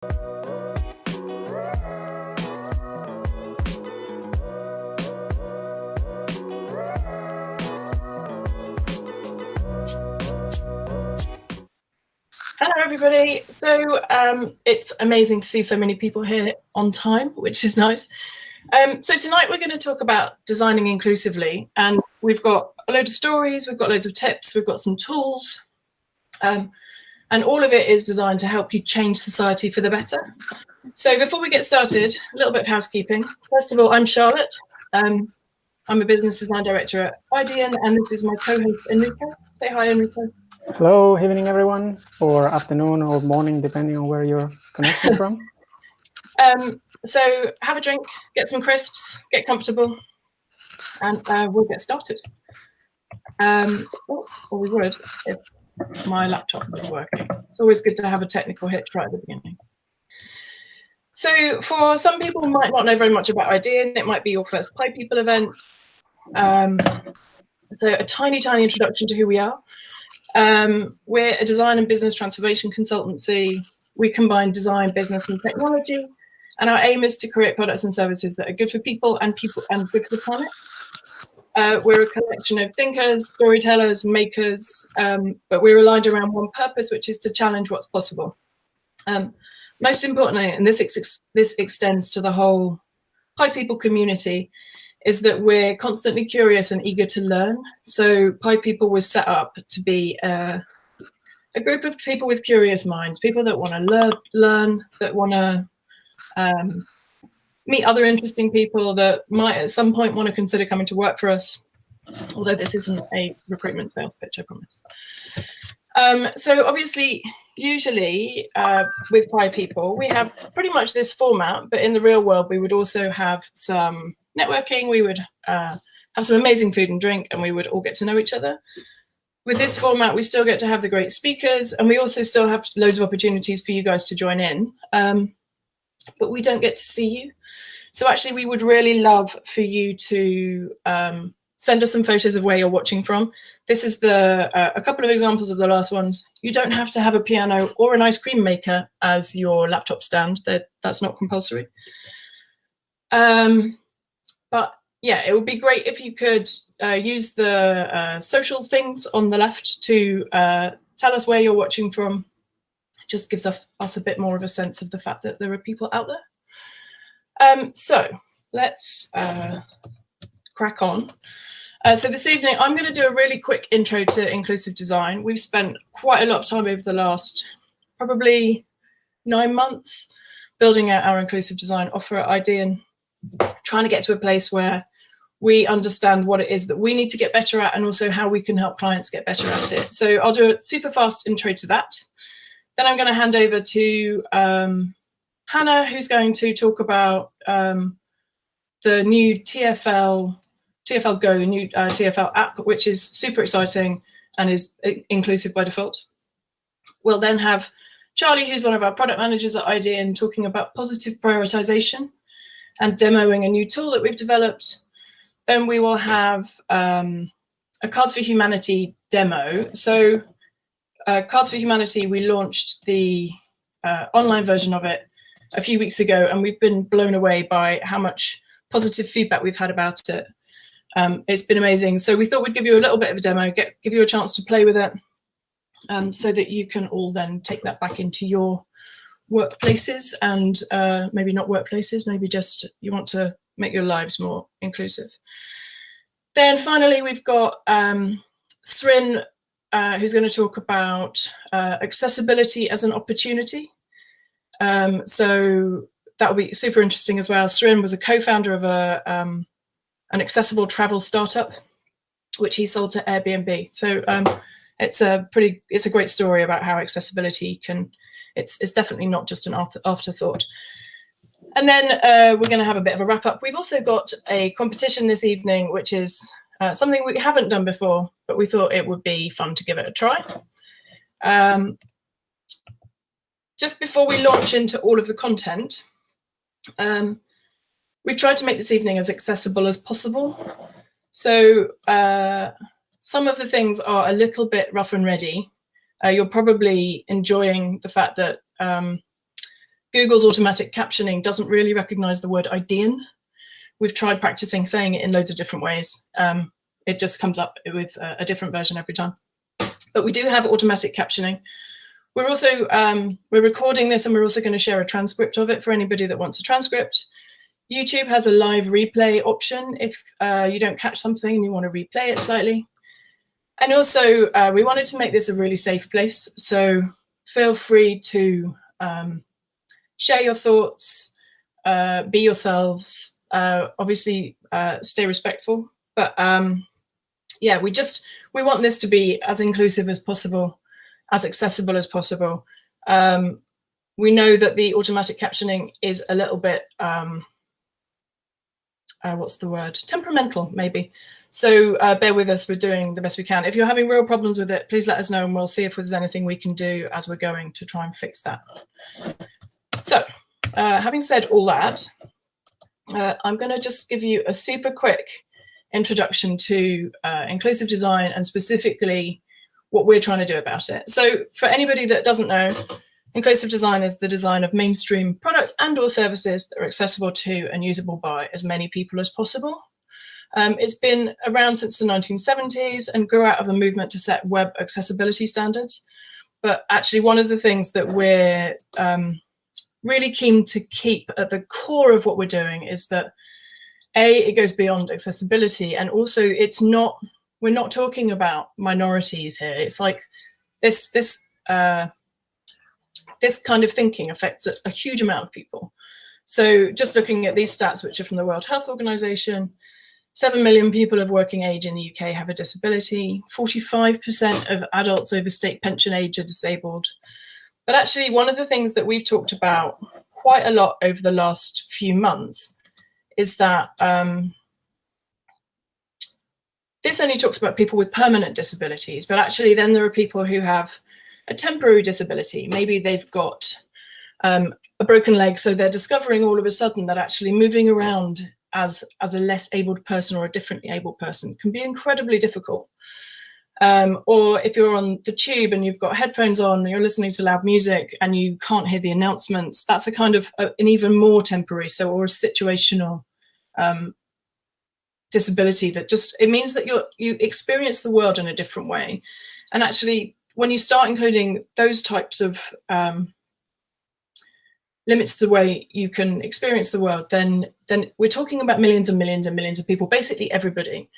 Hello, everybody. So it's amazing to see so many people here on time, which is nice. So tonight we're going to talk about designing inclusively, and we've got a load of stories, we've got loads of tips, we've got some tools, and all of it is designed to help you change society for the better. So before we get started, a little bit of housekeeping. First of all, I'm Charlotte. I'm a business design director at IDN, and this is my co-host Enrico. Say hi, Enrico. Hello, evening everyone, or afternoon or morning, depending on where you're connecting from. So have a drink, get some crisps, get comfortable, and we'll get started. Or we would if my laptop was working. It's always good to have a technical hitch right at the beginning. So for some people who might not know very much about IDEA, it might be your first Pi People event. So a tiny introduction to who we are. We're a design and business transformation consultancy. We combine design, business, and technology, and our aim is to create products and services that are good for people and good for the planet. We're a collection of thinkers, storytellers, makers, but we're aligned around one purpose, which is to challenge what's possible. Most importantly, and this extends to the whole Pi People community, is that we're constantly curious and eager to learn. So Pi People was set up to be a group of people with curious minds, people that want to learn, that want to meet other interesting people that might at some point want to consider coming to work for us, although this isn't a recruitment sales pitch, I promise. So obviously, usually with Pi People, we have pretty much this format, but in the real world, we would also have some networking, we would have some amazing food and drink, and we would all get to know each other. With this format, we still get to have the great speakers, and we also still have loads of opportunities for you guys to join in, but we don't get to see you. So actually, we would really love for you to send us some photos of where you're watching from. This is a couple of examples of the last ones. You don't have to have a piano or an ice cream maker as your laptop stand. That's not compulsory. But yeah, it would be great if you could use the social things on the left to tell us where you're watching from. It just gives us a bit more of a sense of the fact that there are people out there. So let's crack on. So this evening, I'm going to do a really quick intro to inclusive design. We've spent quite a lot of time over the last probably 9 months building out our inclusive design offer at ID and trying to get to a place where we understand what it is that we need to get better at and also how we can help clients get better at it. So I'll do a super fast intro to that. Then I'm going to hand over to Hannah, who's going to talk about the new TFL Go, the new TFL app, which is super exciting and is inclusive by default. We'll then have Charlie, who's one of our product managers at ID, and talking about positive prioritization and demoing a new tool that we've developed. Then we will have a Cards for Humanity demo. So Cards for Humanity, we launched the online version of it a few weeks ago, and we've been blown away by how much positive feedback we've had about it. It's been amazing. So we thought we'd give you a little bit of a demo, give you a chance to play with it, so that you can all then take that back into your workplaces and maybe not workplaces, maybe just you want to make your lives more inclusive. Then finally, we've got Srin, who's going to talk about accessibility as an opportunity. So that will be super interesting as well. Srin was a co-founder of an accessible travel startup, which he sold to Airbnb. So it's a great story about how accessibility can, it's definitely not just an afterthought. And then we're going to have a bit of a wrap up. We've also got a competition this evening, which is something we haven't done before, but we thought it would be fun to give it a try. Just before we launch into all of the content, we've tried to make this evening as accessible as possible. So some of the things are a little bit rough and ready. You're probably enjoying the fact that Google's automatic captioning doesn't really recognize the word idean. We've tried practicing saying it in loads of different ways. It just comes up with a different version every time. But we do have automatic captioning. We're also, we're recording this, and we're also going to share a transcript of it for anybody that wants a transcript. YouTube has a live replay option if you don't catch something and you want to replay it slightly. And also, we wanted to make this a really safe place. So feel free to share your thoughts, be yourselves, obviously stay respectful. But yeah, we want this to be as inclusive as possible, as accessible as possible. We know that the automatic captioning is a little bit, what's the word? Temperamental, maybe. So bear with us, we're doing the best we can. If you're having real problems with it, please let us know, and we'll see if there's anything we can do as we're going to try and fix that. So having said all that, I'm going to just give you a super quick introduction to inclusive design, and specifically what we're trying to do about it. So for anybody that doesn't know, inclusive design is the design of mainstream products and or services that are accessible to and usable by as many people as possible. It's been around since the 1970s and grew out of a movement to set web accessibility standards. But actually, one of the things that we're really keen to keep at the core of what we're doing is that it goes beyond accessibility, and also we're not talking about minorities here. It's like this kind of thinking affects a huge amount of people. So just looking at these stats, which are from the World Health Organization, 7 million people of working age in the UK have a disability. 45% of adults over state pension age are disabled. But actually, one of the things that we've talked about quite a lot over the last few months is that this only talks about people with permanent disabilities, but actually then there are people who have a temporary disability. Maybe they've got a broken leg, so they're discovering all of a sudden that actually moving around as a less abled person or a differently abled person can be incredibly difficult. Or if you're on the tube and you've got headphones on, you're listening to loud music and you can't hear the announcements, that's a kind of an even more temporary, or a situational disability that just, it means that you experience the world in a different way. And actually, when you start including those types of limits to the way you can experience the world, then we're talking about millions and millions and millions of people, basically everybody.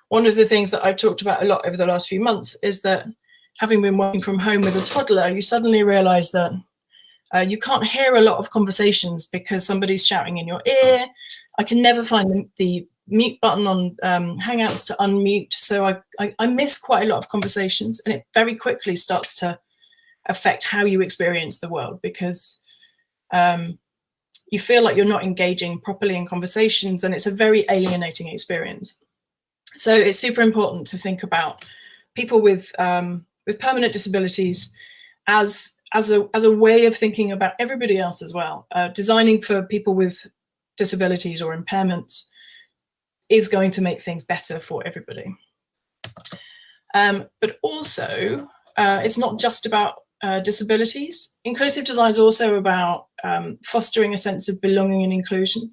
One of the things that I've talked about a lot over the last few months is that having been working from home with a toddler, you suddenly realize that you can't hear a lot of conversations because somebody's shouting in your ear. I can never find the mute button on Hangouts to unmute. So I miss quite a lot of conversations, and it very quickly starts to affect how you experience the world, because you feel like you're not engaging properly in conversations, and it's a very alienating experience. So it's super important to think about people with permanent disabilities as a way of thinking about everybody else as well. Designing for people with disabilities or impairments is going to make things better for everybody. But also, it's not just about disabilities. Inclusive design is also about fostering a sense of belonging and inclusion.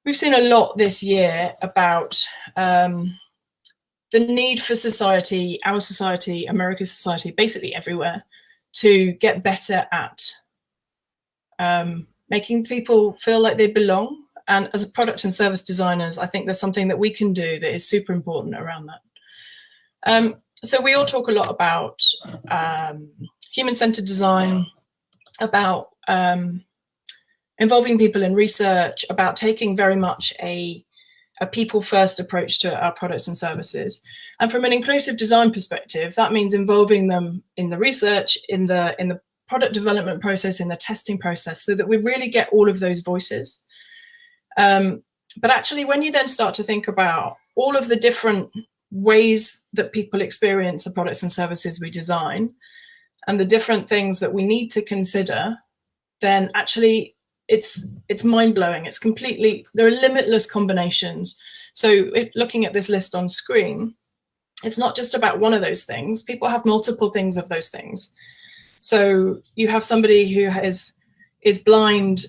We've seen a lot this year about the need for society, our society, America's society, basically everywhere, to get better at making people feel like they belong. And as a product and service designers, I think there's something that we can do that is super important around that. So we all talk a lot about human-centered design, about involving people in research, about taking very much a people-first approach to our products and services. And from an inclusive design perspective, that means involving them in the research, in the product development process, in the testing process, so that we really get all of those voices. But actually, when you then start to think about all of the different ways that people experience the products and services we design, and the different things that we need to consider, then actually it's mind-blowing. It's completely, there are limitless combinations. So looking at this list on screen, it's not just about one of those things. People have multiple things of those things. So you have somebody who is is blind,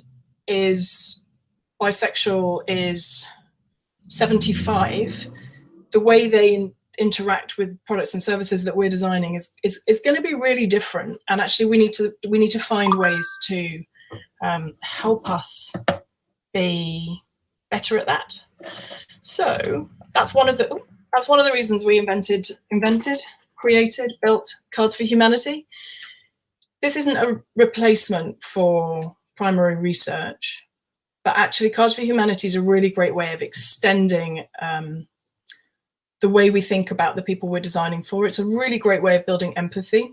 is bisexual, is 75, the way they interact with products and services that we're designing is going to be really different. And actually, we need to find ways to help us be better at that. So that's one of the reasons we created, built Cards for Humanity. This isn't a replacement for primary research, but actually Cards for Humanity is a really great way of extending the way we think about the people we're designing for. It's a really great way of building empathy.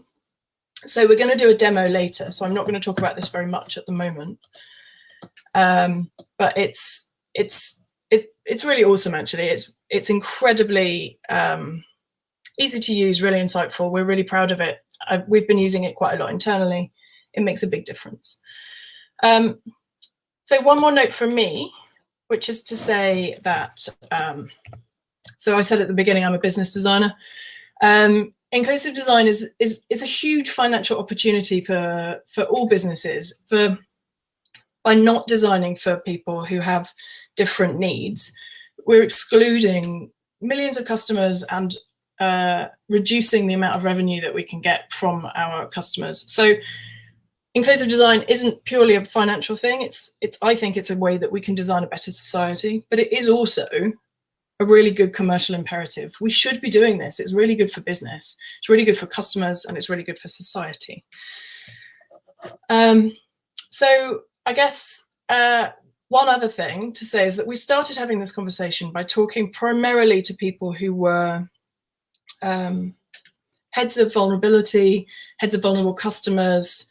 So we're going to do a demo later, so I'm not going to talk about this very much at the moment. But it's really awesome, actually. It's incredibly easy to use, really insightful. We're really proud of it. We've been using it quite a lot internally. It makes a big difference. So one more note from me, which is to say that, so I said at the beginning, I'm a business designer. Inclusive design is a huge financial opportunity for all businesses. By not designing for people who have different needs, we're excluding millions of customers and reducing the amount of revenue that we can get from our customers. So inclusive design isn't purely a financial thing. I think it's a way that we can design a better society, but it is also a really good commercial imperative. We should be doing this. It's really good for business. It's really good for customers, and it's really good for society. So I guess one other thing to say is that we started having this conversation by talking primarily to people who were heads of vulnerability, heads of vulnerable customers,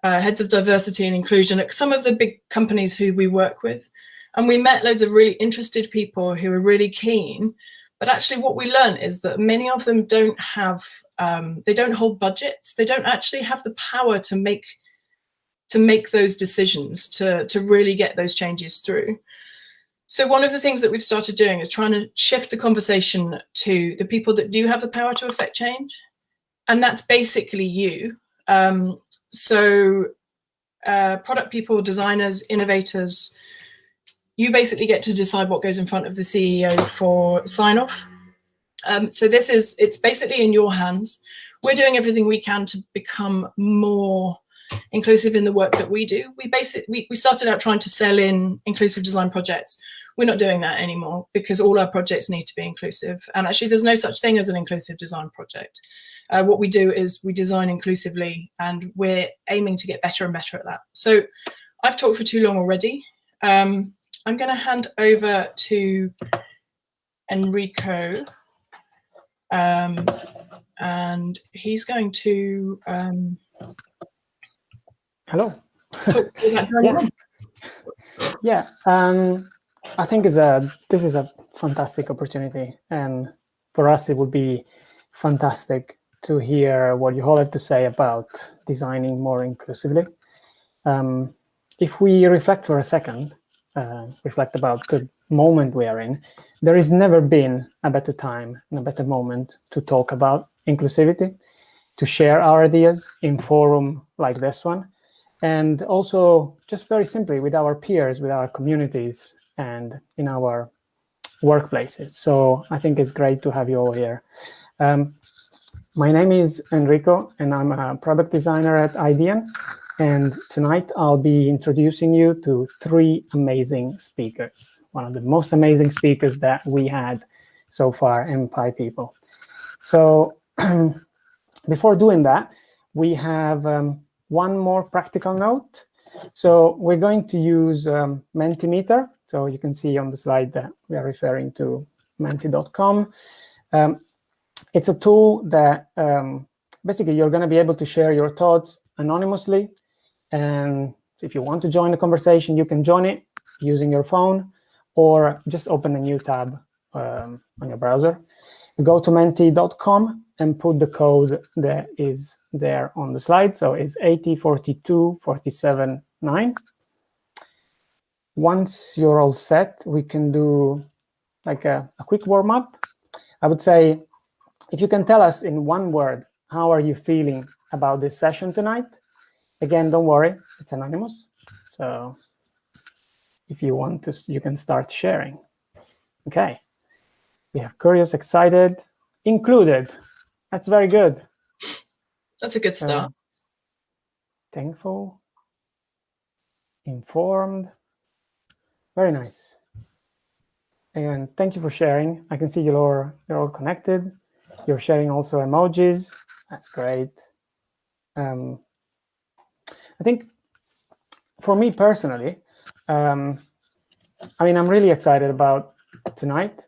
heads of diversity and inclusion at some of the big companies who we work with. And we met loads of really interested people who are really keen. But actually what we learned is that many of them don't have, they don't hold budgets. They don't actually have the power to make those decisions, to really get those changes through. So one of the things that we've started doing is trying to shift the conversation to the people that do have the power to affect change. And that's basically you. So product people, designers, innovators, you basically get to decide what goes in front of the CEO for sign-off. So it's basically in your hands. We're doing everything we can to become more inclusive in the work that we do. We started out trying to sell in inclusive design projects. We're not doing that anymore because all our projects need to be inclusive. And actually there's no such thing as an inclusive design project. What we do is we design inclusively, and we're aiming to get better and better at that. So I've talked for too long already. I'm going to hand over to Enrico, and he's going to Hello. Yeah. I think this is a fantastic opportunity, and for us it would be fantastic to hear what you all have to say about designing more inclusively. If we reflect for a second, reflect about the moment we are in, there has never been a better time and a better moment to talk about inclusivity, to share our ideas in forum like this one, and also just very simply with our peers, with our communities, and in our workplaces. So I think it's great to have you all here. My name is Enrico, and I'm a product designer at IDN. And tonight I'll be introducing you to 3 amazing speakers, one of the most amazing speakers that we had so far in Pi People. So before doing that, we have one more practical note. So we're going to use Mentimeter. So you can see on the slide that we are referring to menti.com. It's a tool that basically you're going to be able to share your thoughts anonymously. And if you want to join the conversation, you can join it using your phone or just open a new tab on your browser. You go to menti.com and put the code that is there on the slide. So it's 8042479. Once you're all set, we can do like a quick warm-up. I would say, if you can tell us in one word, how are you feeling about this session tonight? Again, don't worry, it's anonymous. So if you want to, you can start sharing. Okay. We have curious, excited, included. That's very good. That's a good start. Thankful, informed. Very nice. And thank you for sharing. I can see you're all connected. You're sharing also emojis. That's great. I think for me personally, I mean, I'm really excited about tonight.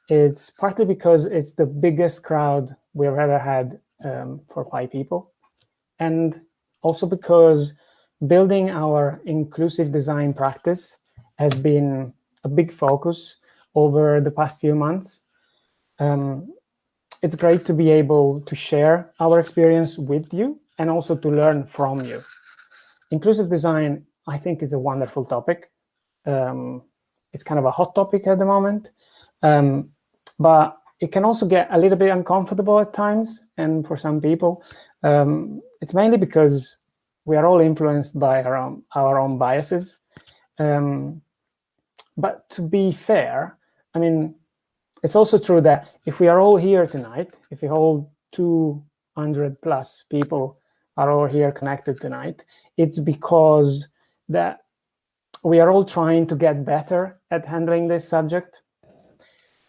It's partly because it's the biggest crowd we've ever had for Pi people. And also because building our inclusive design practice has been a big focus over the past few months. It's great to be able to share our experience with you and also to learn from you. Inclusive design, I think, is a wonderful topic. It's kind of a hot topic at the moment, but it can also get a little bit uncomfortable at times. And for some people, it's mainly because we are all influenced by our own biases. But to be fair, I mean, it's also true that if we are all here tonight, if we all 200 plus people are all here connected tonight, it's because that we are all trying to get better at handling this subject.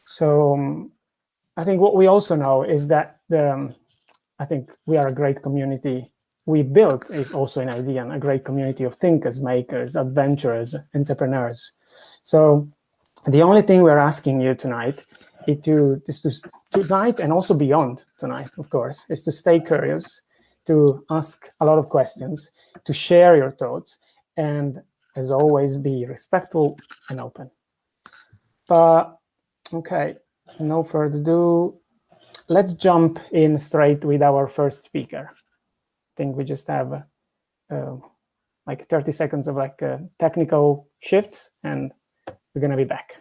So I think what we also know is that I think we are a great community. We built is also an idea, and a great community of thinkers, makers, adventurers, entrepreneurs. So the only thing we're asking you tonight is to tonight and also beyond tonight, of course, is to stay curious, to ask a lot of questions, to share your thoughts, and as always, be respectful and open. But okay, no further ado. Let's jump in straight with our first speaker. I think we just have like 30 seconds of like technical shifts, and we're going to be back.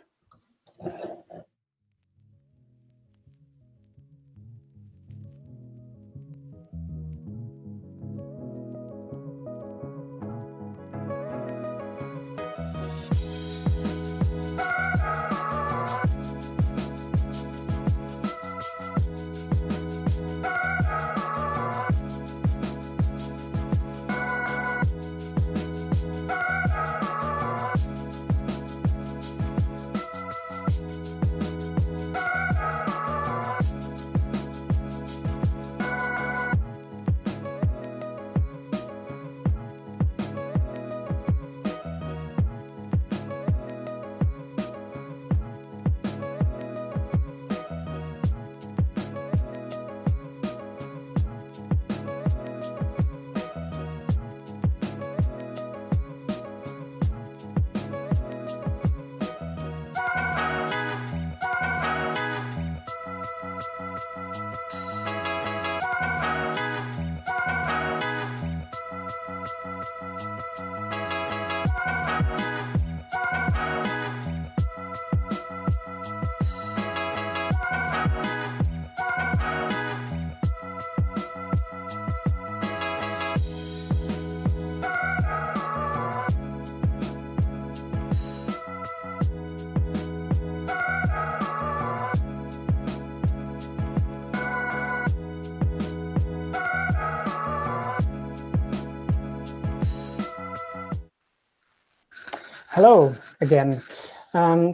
Hello again.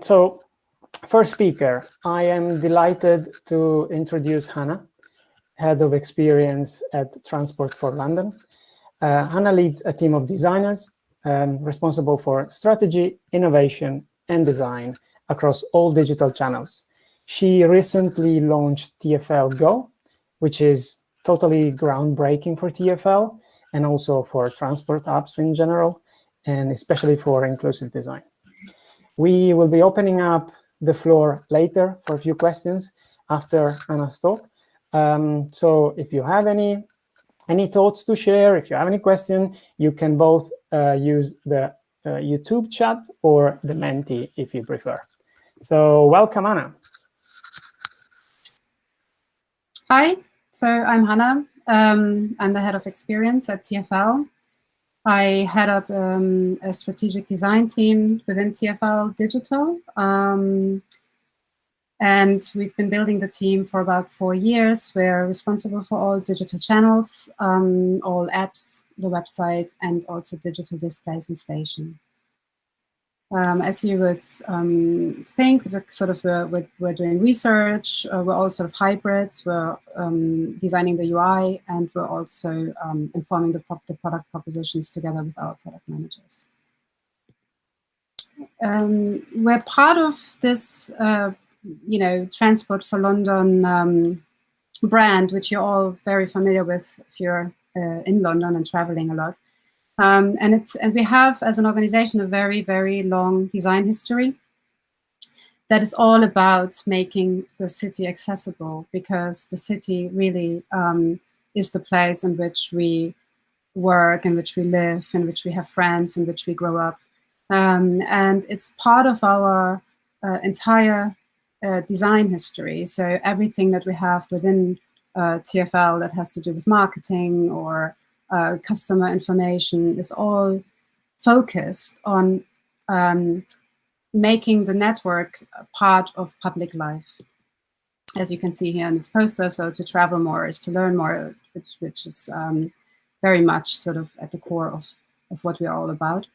So first speaker, I am delighted to introduce Hannah, Head of Experience at Transport for London. Hannah leads a team of designers responsible for strategy, innovation, and design across all digital channels. She recently launched TfL Go, which is totally groundbreaking for TfL and also for transport apps in general, and especially for inclusive design. We will be opening up the floor later for a few questions after Hannah's talk. So if you have any thoughts to share, if you have any question, you can both use the YouTube chat or the Menti if you prefer. So welcome, Hannah. Hi, so I'm Hannah. I'm the head of experience at TfL. I head up a strategic design team within TfL Digital. And we've been building the team for about 4 years. We're responsible for all digital channels, all apps, the website, and also digital displays and station. As you would think, we're doing research. We're all sort of hybrids. We're designing the UI, and we're also informing the product propositions together with our product managers. We're part of this, Transport for London brand, which you're all very familiar with if you're in London and traveling a lot. And we have, as an organization, a very, very long design history that is all about making the city accessible, because the city really is the place in which we work, in which we live, in which we have friends, in which we grow up. And it's part of our entire design history. So everything that we have within TfL that has to do with marketing or customer information is all focused on making the network a part of public life. As you can see here in this poster, so to travel more is to learn more, which is very much sort of at the core of what we're all about.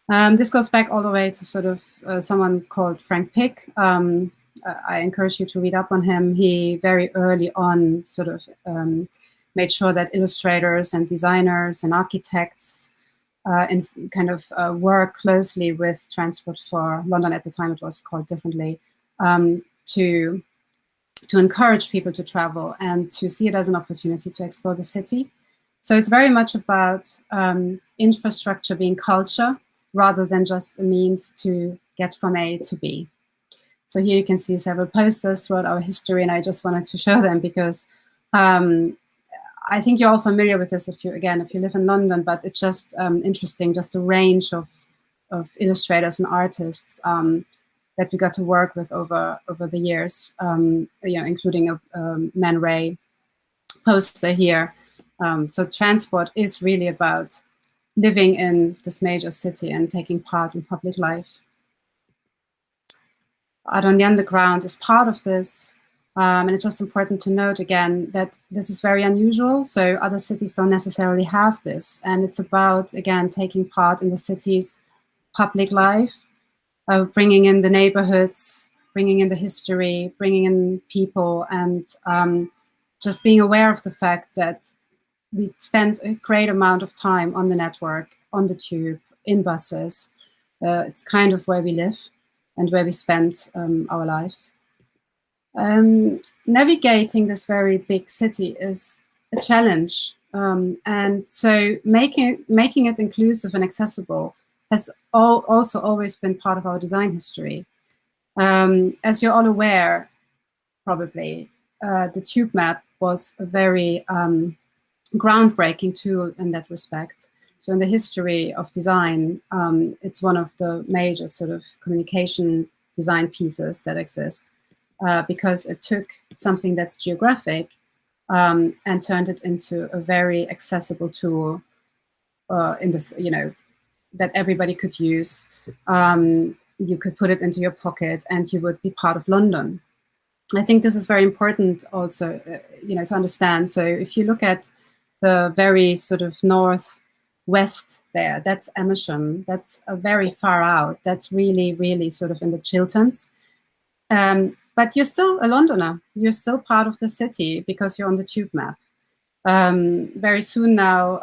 This goes back all the way to sort of someone called Frank Pick. I encourage you to read up on him. He very early on sort of made sure that illustrators and designers and architects work closely with Transport for London. At the time, it was called differently, to encourage people to travel and to see it as an opportunity to explore the city. So it's very much about infrastructure being culture, rather than just a means to get from A to B. So here you can see several posters throughout our history, and I just wanted to show them because I think you're all familiar with this if you live in London, but it's just interesting, just a range of illustrators and artists that we got to work with over the years, including a Man Ray poster here. So transport is really about living in this major city and taking part in public life. Art on the Underground is part of this. And it's just important to note again that this is very unusual. So other cities don't necessarily have this. And it's about, again, taking part in the city's public life, bringing in the neighborhoods, bringing in the history, bringing in people, and just being aware of the fact that we spend a great amount of time on the network, on the tube, in buses. It's kind of where we live and where we spend our lives. Navigating this very big city is a challenge. And so making it inclusive and accessible has also always been part of our design history. As you're all aware, probably, the tube map was a very groundbreaking tool in that respect. So in the history of design, it's one of the major sort of communication design pieces that exist, because it took something that's geographic and turned it into a very accessible tool in this, that everybody could use. You could put it into your pocket and you would be part of London. I think this is very important also, to understand. So if you look at the very sort of northwest there, that's Amersham. That's very far out. That's really, really sort of in the Chilterns. But you're still a Londoner. You're still part of the city because you're on the tube map. Very soon now,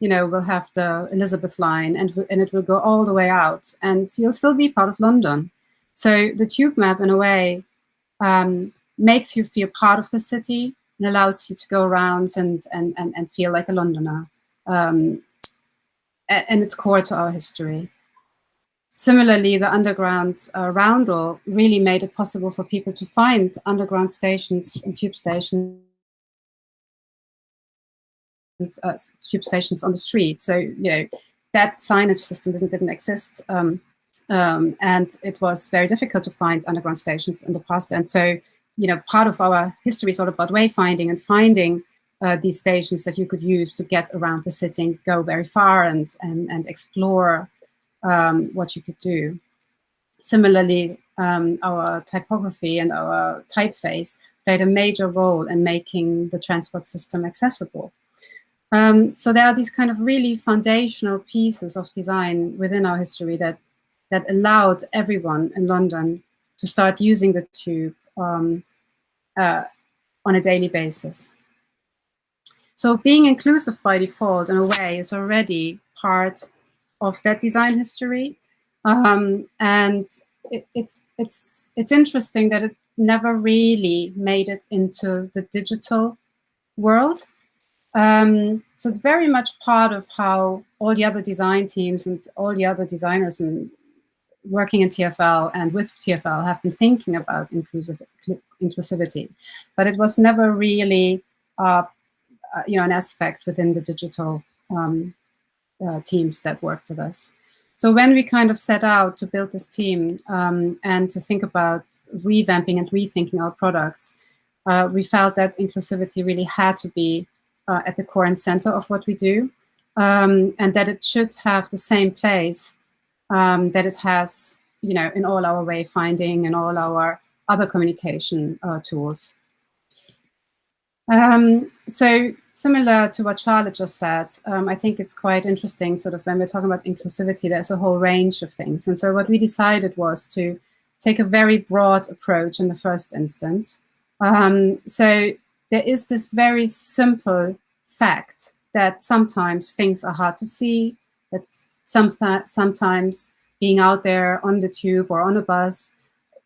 we'll have the Elizabeth line and it will go all the way out and you'll still be part of London. So the tube map, in a way, makes you feel part of the city and allows you to go around and feel like a Londoner. And it's core to our history. Similarly, the underground roundel really made it possible for people to find underground stations and tube stations on the street. So, that signage system didn't exist. And it was very difficult to find underground stations in the past. And so, part of our history is all about wayfinding and finding these stations that you could use to get around the city and go very far and explore what you could do. Similarly, our typography and our typeface played a major role in making the transport system accessible. So there are these kind of really foundational pieces of design within our history that allowed everyone in London to start using the tube on a daily basis. So being inclusive by default, in a way, is already part of that design history. And it's interesting that it never really made it into the digital world. So it's very much part of how all the other design teams and all the other designers and working in TfL and with TfL have been thinking about inclusivity, but it was never really an aspect within the digital teams that worked with us. So when we kind of set out to build this team and to think about revamping and rethinking our products, we felt that inclusivity really had to be at the core and center of what we do, and that it should have the same place that it has, in all our wayfinding and all our other communication tools. So similar to what Charlotte just said, I think it's quite interesting, sort of when we're talking about inclusivity, there's a whole range of things. And so what we decided was to take a very broad approach in the first instance. So there is this very simple fact that sometimes things are hard to see, that sometimes being out there on the tube or on a bus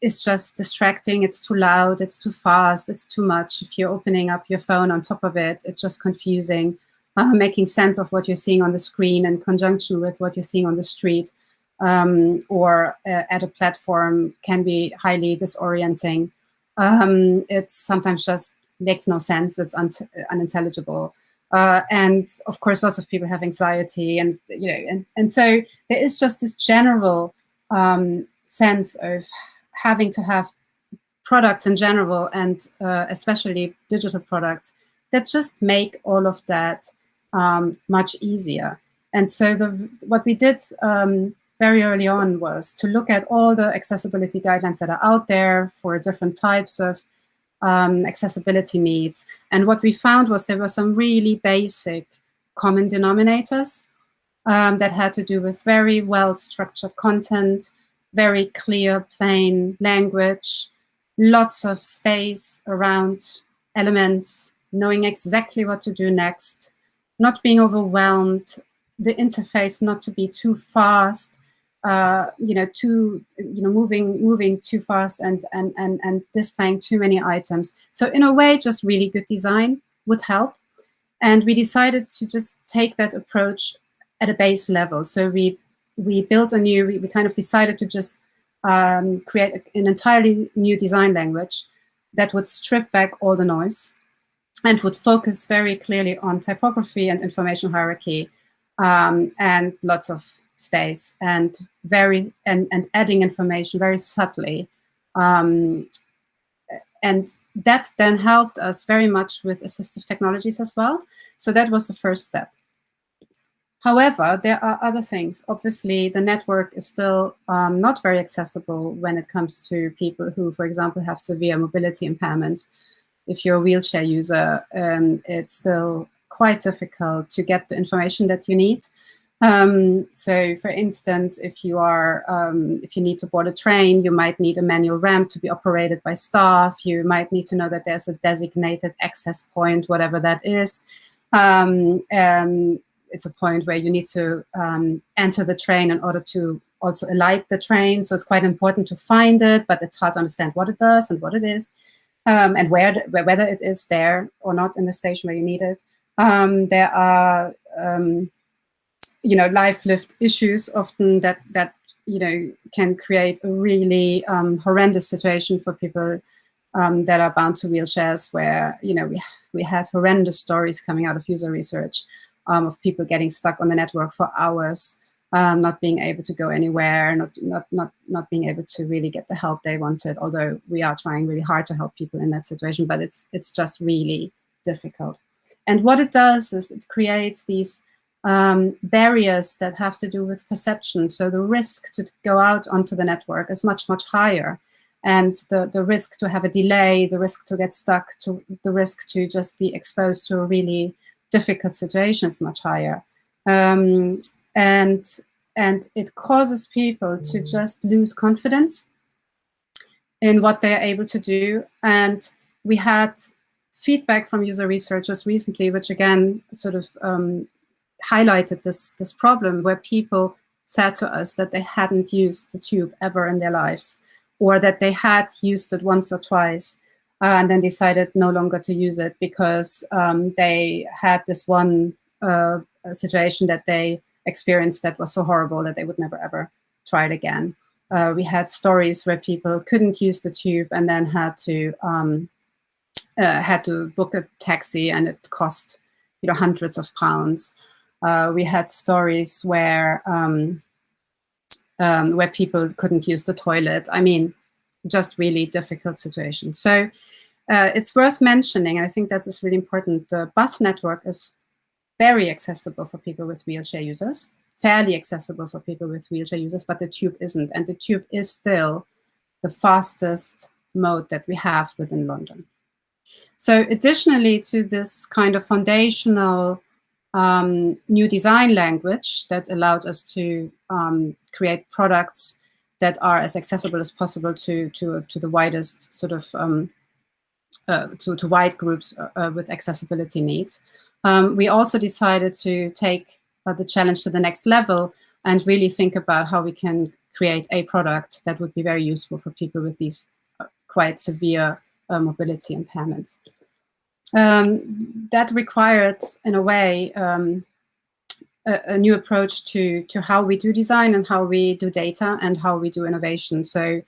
is just distracting. It's too loud, it's too fast, it's too much. If you're opening up your phone on top of it, it's just confusing. Making sense of what you're seeing on the screen in conjunction with what you're seeing on the street or at a platform can be highly disorienting. It's sometimes just makes no sense, it's unintelligible. And of course, lots of people have anxiety, and and so there is just this general sense of having to have products in general, and especially digital products, that just make all of that much easier. And so what we did very early on was to look at all the accessibility guidelines that are out there for different types of accessibility needs. And what we found was there were some really basic common denominators that had to do with very well-structured content, very clear, plain language, lots of space around elements, knowing exactly what to do next, not being overwhelmed, the interface not to be too fast, moving too fast and displaying too many items. So in a way, just really good design would help. And we decided to just take that approach at a base level. So we built we kind of decided to just create an entirely new design language that would strip back all the noise and would focus very clearly on typography and information hierarchy, and lots of space and adding information very subtly. And that then helped us very much with assistive technologies as well. So that was the first step. However, there are other things. Obviously, the network is still not very accessible when it comes to people who, for example, have severe mobility impairments. If you're a wheelchair user, it's still quite difficult to get the information that you need. So, for instance, if you need to board a train, you might need a manual ramp to be operated by staff. You might need to know that there's a designated access point, whatever that is. It's a point where you need to enter the train in order to also alight the train. So it's quite important to find it, but it's hard to understand what it does and what it is, and whether it is there or not in the station where you need it. There are life-lived issues often that can create a really horrendous situation for people that are bound to wheelchairs, where we had horrendous stories coming out of user research of people getting stuck on the network for hours, not being able to go anywhere, not being able to really get the help they wanted. Although we are trying really hard to help people in that situation, but it's just really difficult. And what it does is it creates these barriers that have to do with perception. So the risk to go out onto the network is much, much higher. And the risk to have a delay, the risk to get stuck, the risk to just be exposed to a really difficult situation is much higher. And it causes people to just lose confidence in what they're able to do. And we had feedback from user researchers recently, which again sort of highlighted this problem, where people said to us that they hadn't used the tube ever in their lives, or that they had used it once or twice and then decided no longer to use it because they had this one situation that they experienced that was so horrible that they would never ever try it again. We had stories where people couldn't use the tube and then had to book a taxi, and it cost hundreds of pounds. We had stories where people couldn't use the toilet. I mean, just really difficult situations. So it's worth mentioning, and I think that is really important. The bus network is very accessible for people with wheelchair users, fairly accessible for people with wheelchair users, but the tube isn't. And the tube is still the fastest mode that we have within London. So additionally to this kind of foundational new design language that allowed us to create products that are as accessible as possible to the widest sort of to wide groups with accessibility needs. We also decided to take the challenge to the next level and really think about how we can create a product that would be very useful for people with these quite severe mobility impairments. That required, in a way, a new approach to how we do design and how we do data and how we do innovation. So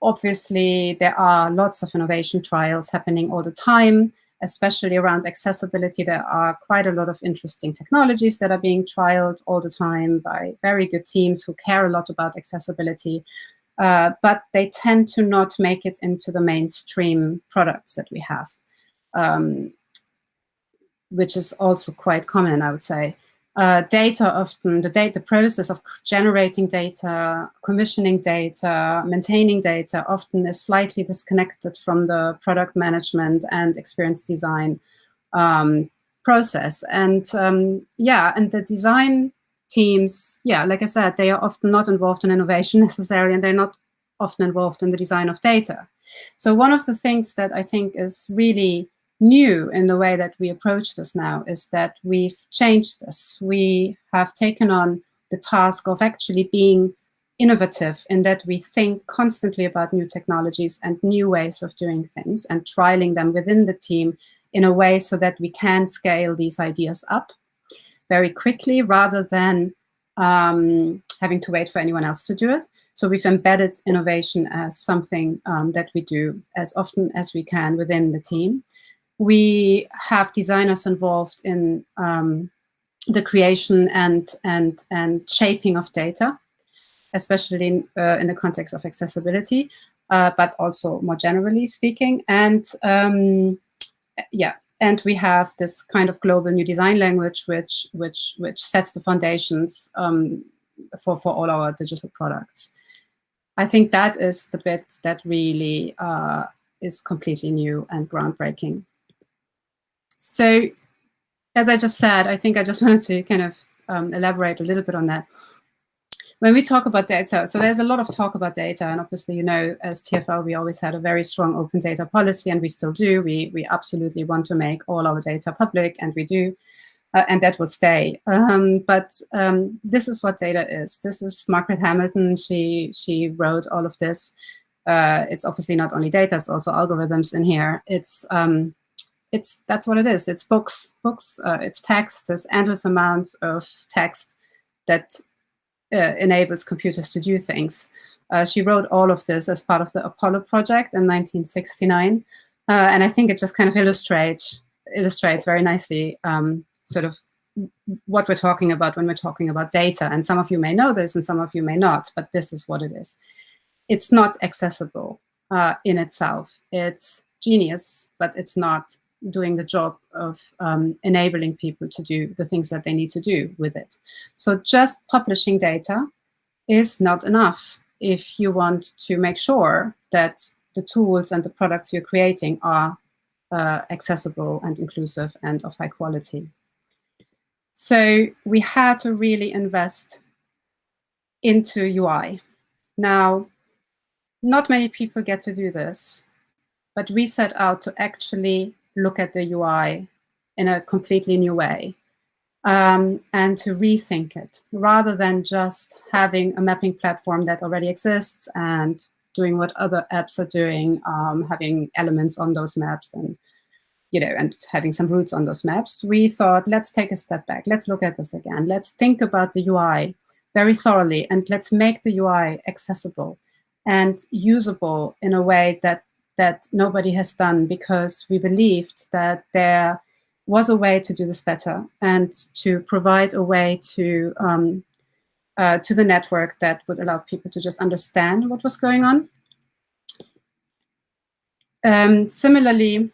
obviously, there are lots of innovation trials happening all the time, especially around accessibility. There are quite a lot of interesting technologies that are being trialed all the time by very good teams who care a lot about accessibility. But they tend to not make it into the mainstream products that we have. Which is also quite common, I would say. Data often, the process of generating data, commissioning data, maintaining data often is slightly disconnected from the product management and experience design process. And and the design teams, like I said, they are often not involved in innovation necessarily, and they're not often involved in the design of data. So one of the things that I think is really new in the way that we approach this now is that we've changed this. We have taken on the task of actually being innovative in that we think constantly about new technologies and new ways of doing things and trialing them within the team in a way so that we can scale these ideas up very quickly rather than having to wait for anyone else to do it. So we've embedded innovation as something that we do as often as we can within the team. We have designers involved in the creation and shaping of data, especially in the context of accessibility, but also more generally speaking. And and we have this kind of global new design language, which sets the foundations for all our digital products. I think that is the bit that really is completely new and groundbreaking. So, as I just said, I think I just wanted to kind of elaborate a little bit on that. When we talk about data, so there's a lot of talk about data, and obviously, as TfL, we always had a very strong open data policy, and we still do. We absolutely want to make all our data public, and we do, and that will stay. But this is what data is. This is Margaret Hamilton. She wrote all of this. It's obviously not only data; it's also algorithms in here. That's what it is. It's books. It's text. There's endless amounts of text that enables computers to do things. She wrote all of this as part of the Apollo project in 1969, and I think it just kind of illustrates very nicely sort of what we're talking about when we're talking about data. And some of you may know this, and some of you may not, but this is what it is. It's not accessible in itself. It's genius, but it's not doing the job of enabling people to do the things that they need to do with it. So just publishing data is not enough if you want to make sure that the tools and the products you're creating are accessible and inclusive and of high quality. So we had to really invest into UI. Now, not many people get to do this, but we set out to actually look at the UI in a completely new way, and to rethink it, rather than just having a mapping platform that already exists and doing what other apps are doing, having elements on those maps and and having some roots on those maps. We thought, let's take a step back. Let's look at this again. Let's think about the UI very thoroughly, and let's make the UI accessible and usable in a way that nobody has done, because we believed that there was a way to do this better and to provide a way to the network that would allow people to just understand what was going on. Similarly,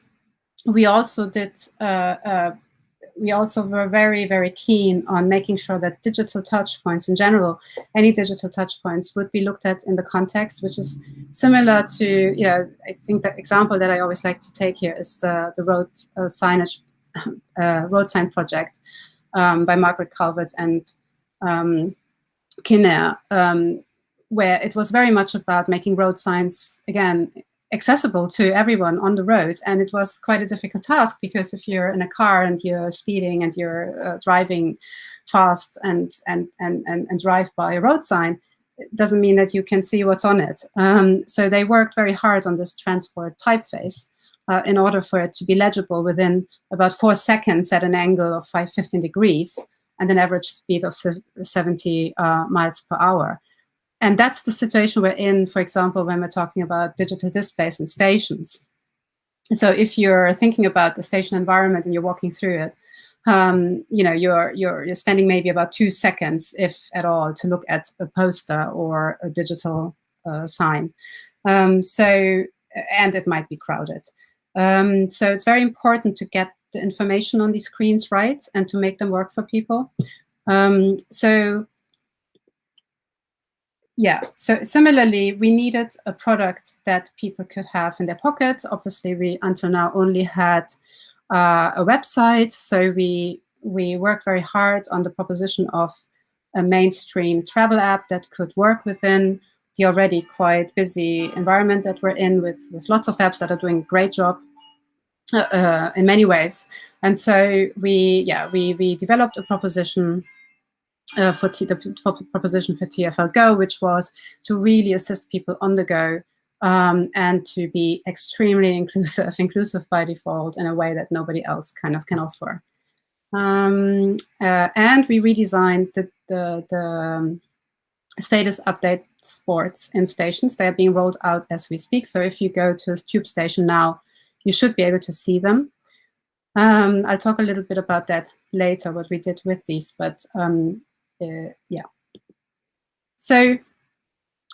we also were very, very keen on making sure that digital touch points in general, any digital touch points, would be looked at in the context, which is similar to, I think the example that I always like to take here is the road signage, road sign project by Margaret Calvert and Kinnair, where it was very much about making road signs, again, accessible to everyone on the road. And it was quite a difficult task, because if you're in a car and you're speeding and you're driving fast and drive by a road sign, it doesn't mean that you can see what's on it. So they worked very hard on this transport typeface in order for it to be legible within about 4 seconds at an angle of 15 degrees and an average speed of 70 miles per hour. And that's the situation we're in, for example, when we're talking about digital displays in stations. So if you're thinking about the station environment and you're walking through it, you're spending maybe about 2 seconds, if at all, to look at a poster or a digital sign. And it might be crowded. So it's very important to get the information on these screens right and to make them work for people. So similarly, we needed a product that people could have in their pockets. Obviously, we until now only had a website. So we worked very hard on the proposition of a mainstream travel app that could work within the already quite busy environment that we're in, with lots of apps that are doing a great job in many ways. And so we developed a proposition for the proposition for TfL Go, which was to really assist people on the go and to be extremely inclusive by default in a way that nobody else kind of can offer. And we redesigned the status update boards in stations. They are being rolled out as we speak. So if you go to a tube station now, you should be able to see them. I'll talk a little bit about that later, what we did with these, but So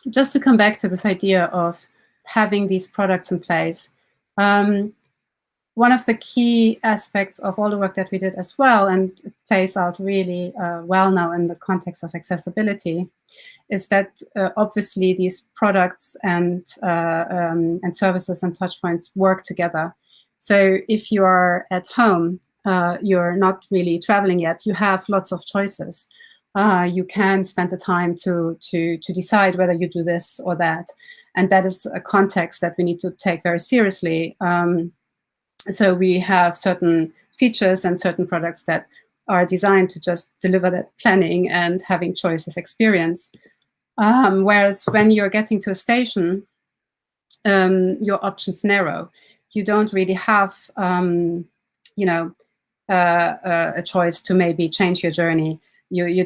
just to come back to this idea of having these products in place, one of the key aspects of all the work that we did as well, and it plays out really well now in the context of accessibility, is that obviously these products and services and touchpoints work together. So if you are at home, you're not really traveling yet, you have lots of choices. You can spend the time to decide whether you do this or that. And that is a context that we need to take very seriously. So we have certain features and certain products that are designed to just deliver that planning and having choices experience. Whereas when you're getting to a station, your options narrow. You don't really have, a choice to maybe change your journey. You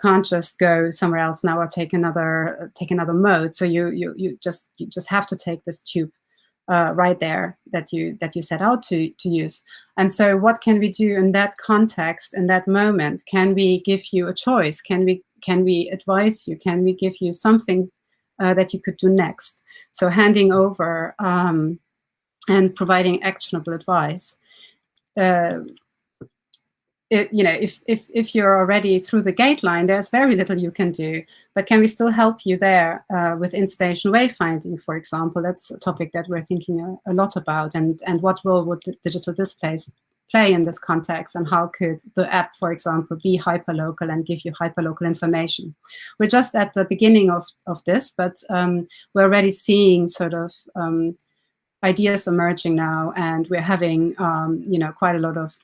can't just go somewhere else now or take another mode. So you just have to take this tube right there that you set out to use. And so what can we do in that context, in that moment? Can we give you a choice? Can we advise you? Can we give you something that you could do next? So handing over and providing actionable advice. If you're already through the gate line, there's very little you can do. But can we still help you there with in-station wayfinding, for example? That's a topic that we're thinking a lot about. And what role would digital displays play in this context? And how could the app, for example, be hyperlocal and give you hyperlocal information? We're just at the beginning of this, but we're already seeing sort of ideas emerging now. And we're having, quite a lot of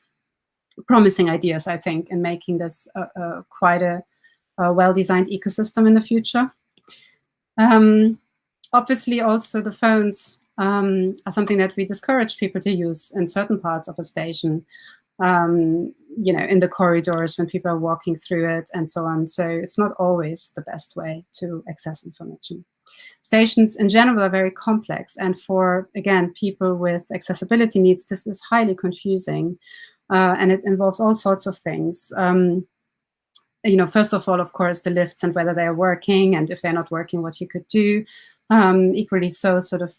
promising ideas, I think, in making this quite a well-designed ecosystem in the future. Obviously, also the phones are something that we discourage people to use in certain parts of a station, in the corridors when people are walking through it and so on. So it's not always the best way to access information. Stations in general are very complex. And for, again, people with accessibility needs, this is highly confusing. And it involves all sorts of things. First of all, of course, the lifts and whether they're working, and if they're not working, what you could do. Equally so, sort of,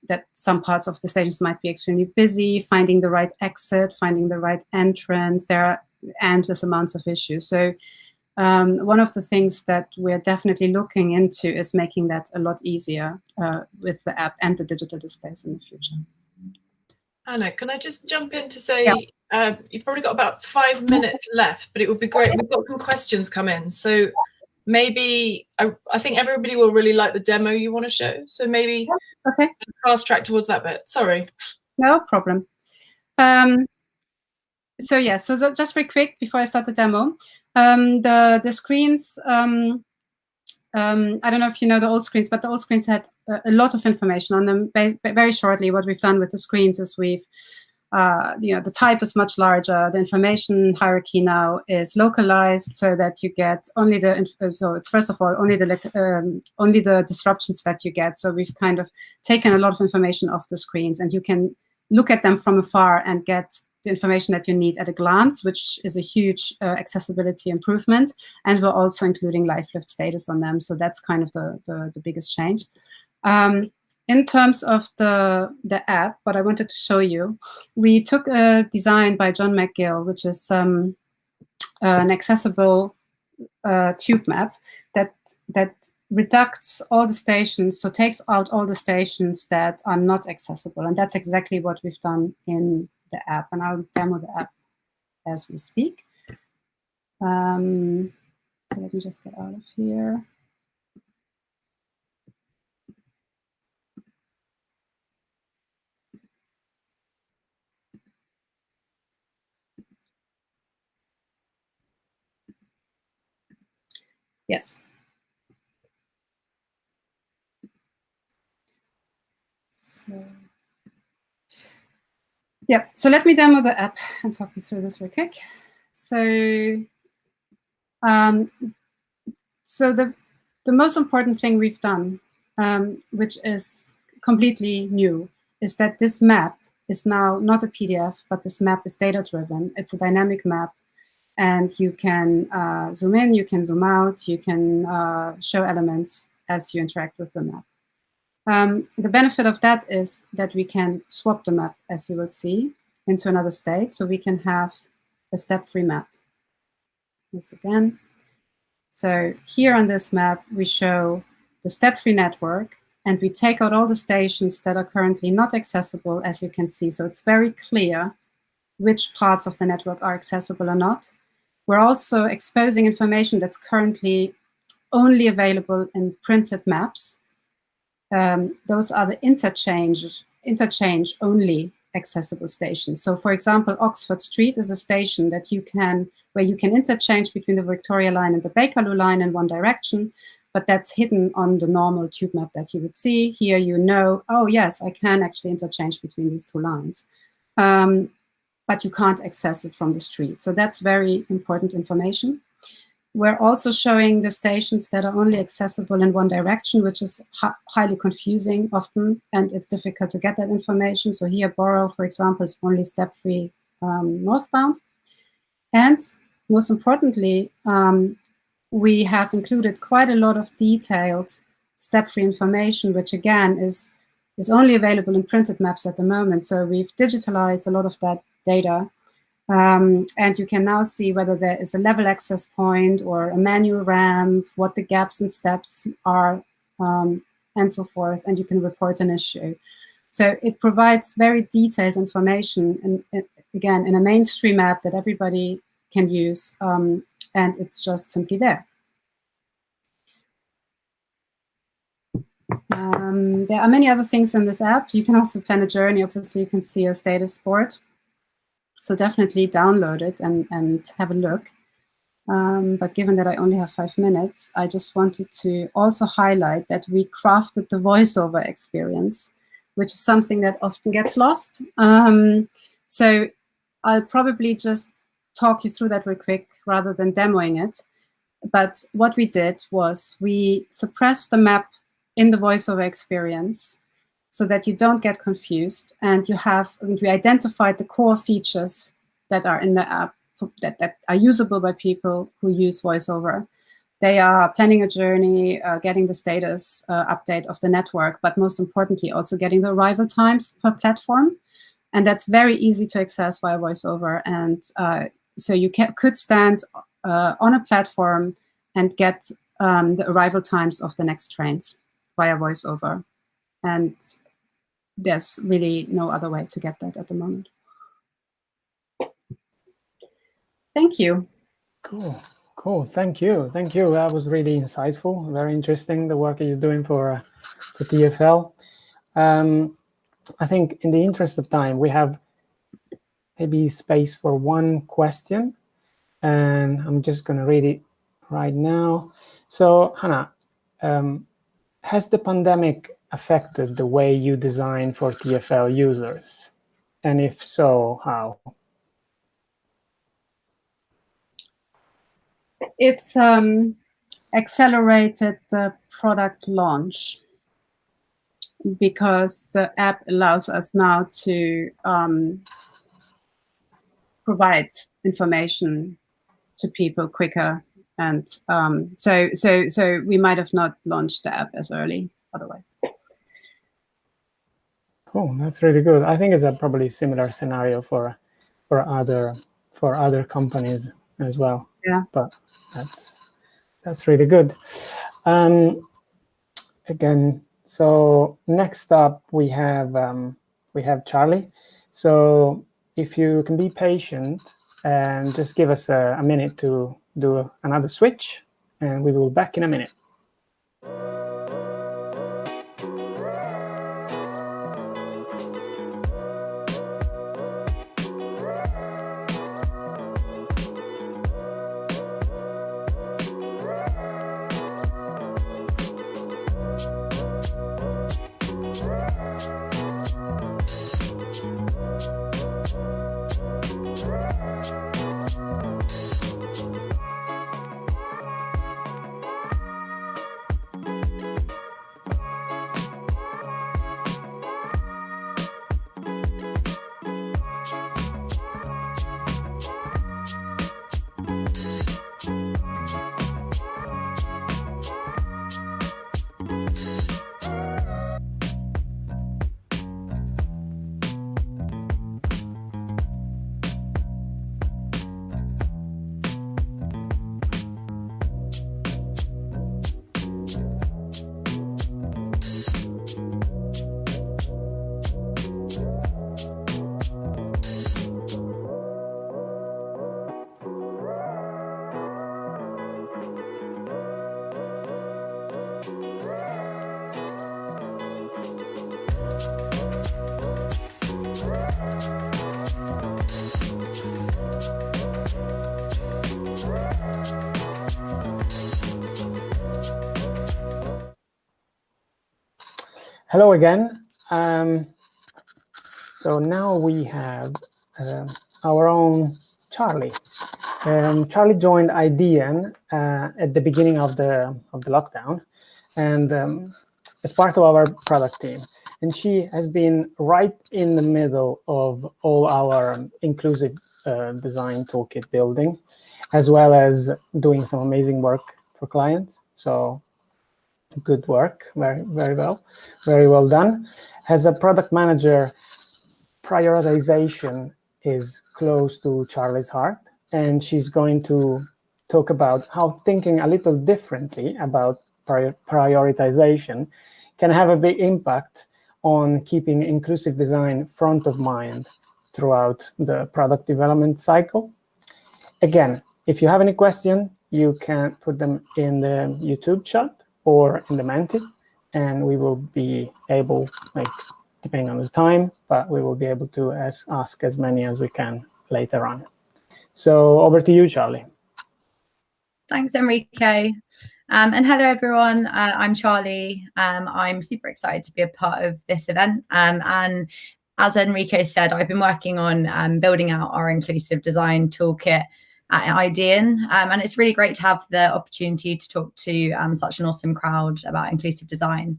that some parts of the stations might be extremely busy, finding the right exit, finding the right entrance. There are endless amounts of issues. So one of the things that we're definitely looking into is making that a lot easier with the app and the digital displays in the future. Anna, can I just jump in to say, you've probably got about 5 minutes left, but it would be great. We've got some questions come in. So maybe, I think everybody will really like the demo you want to show. So maybe fast track towards that bit. Sorry. No problem. So just very quick before I start the demo. The screens, I don't know if you know the old screens, but the old screens had a lot of information on them. Very shortly, what we've done with the screens is we've, the type is much larger. The information hierarchy now is localized so that you get only so it's first of all only the disruptions that you get. So we've kind of taken a lot of information off the screens, and you can look at them from afar and get the information that you need at a glance, which is a huge accessibility improvement. And we're also including live lift status on them. So that's kind of the biggest change. In terms of the app, what I wanted to show you, we took a design by John McGill, which is an accessible tube map that reducts all the stations, so takes out all the stations that are not accessible. And that's exactly what we've done in the app. And I'll demo the app as we speak. So let me just get out of here. Yes. So let me demo the app and talk you through this real quick. So, the most important thing we've done, which is completely new, is that this map is now not a PDF, but this map is data-driven. It's a dynamic map, and you can zoom in, you can zoom out, you can show elements as you interact with the map. The benefit of that is that we can swap the map, as you will see, into another state. So we can have a step-free map. This again. So here on this map, we show the step-free network, and we take out all the stations that are currently not accessible, as you can see. So it's very clear which parts of the network are accessible or not. We're also exposing information that's currently only available in printed maps. Those are the interchange-only accessible stations. So, for example, Oxford Street is a station that where you can interchange between the Victoria line and the Bakerloo line in one direction, but that's hidden on the normal tube map that you would see. Here, oh yes, I can actually interchange between these two lines, but you can't access it from the street. So that's very important information. We're also showing the stations that are only accessible in one direction, which is highly confusing often, and it's difficult to get that information. So here, Borough, for example, is only step-free northbound. And most importantly, we have included quite a lot of detailed step-free information, which again is is only available in printed maps at the moment. So we've digitalized a lot of that data. And you can now see whether there is a level access point or a manual ramp, what the gaps and steps are, and so forth, and you can report an issue. So it provides very detailed information, and again, in a mainstream app that everybody can use, and it's just simply there. There are many other things in this app. You can also plan a journey. Obviously, you can see a status board. So definitely download it and have a look. But given that I only have 5 minutes, I just wanted to also highlight that we crafted the voiceover experience, which is something that often gets lost. So I'll probably just talk you through that real quick rather than demoing it. But what we did was we suppressed the map in the voiceover experience so that you don't get confused, and we identified the core features that are in the app that are usable by people who use voiceover. They are planning a journey, getting the status update of the network, but most importantly, also getting the arrival times per platform. And that's very easy to access via voiceover. And so you could stand on a platform and get the arrival times of the next trains via voiceover. And there's really no other way to get that at the moment. Thank you. Cool. Thank you. That was really insightful, very interesting, the work you're doing for TFL. I think in the interest of time, we have maybe space for one question, and I'm just going to read it right now. So, Hannah, has the pandemic affected the way you design for TFL users? And if so, how? It's accelerated the product launch because the app allows us now to provide information to people quicker. And so we might have not launched the app as early otherwise. Cool, that's really good. I think it's a probably similar scenario for other companies as well. Yeah. But that's really good. Again, so next up we have Charlie. So if you can be patient and just give us a minute to do another switch, and we will be back in a minute. Hello again. So now we have our own Charlie. Charlie joined IDEAN at the beginning of the lockdown, and as part of our product team. And she has been right in the middle of all our inclusive design toolkit building, as well as doing some amazing work for clients. So Good work. Very well done. As a product manager, prioritization is close to Charlie's heart, and she's going to talk about how thinking a little differently about prioritization can have a big impact on keeping inclusive design front of mind throughout the product development cycle. Again, if you have any question, you can put them in the YouTube chat or in the Menti, and we will be able, depending on the time, but we will be able to ask as many as we can later on. So over to you, Charlie. Thanks, Enrico. And hello, everyone. I'm Charlie. I'm super excited to be a part of this event. And as Enrico said, I've been working on building out our inclusive design toolkit at Idean. And it's really great to have the opportunity to talk to such an awesome crowd about inclusive design.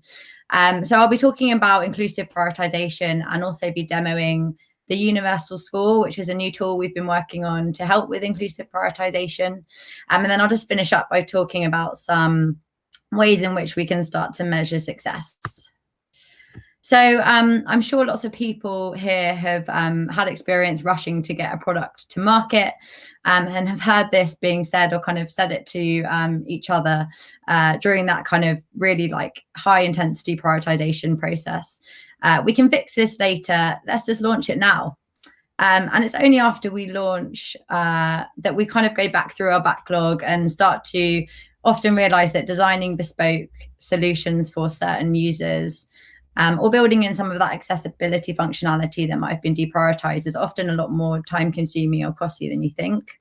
So I'll be talking about inclusive prioritization and also be demoing the Universal Score, which is a new tool we've been working on to help with inclusive prioritization. And then I'll just finish up by talking about some ways in which we can start to measure success. So I'm sure lots of people here have had experience rushing to get a product to market and have heard this being said or kind of said it to each other during that kind of really high intensity prioritization process. We can fix this later. Let's just launch it now. And it's only after we launch that we kind of go back through our backlog and start to often realize that designing bespoke solutions for certain users or building in some of that accessibility functionality that might have been deprioritized is often a lot more time consuming or costly than you think.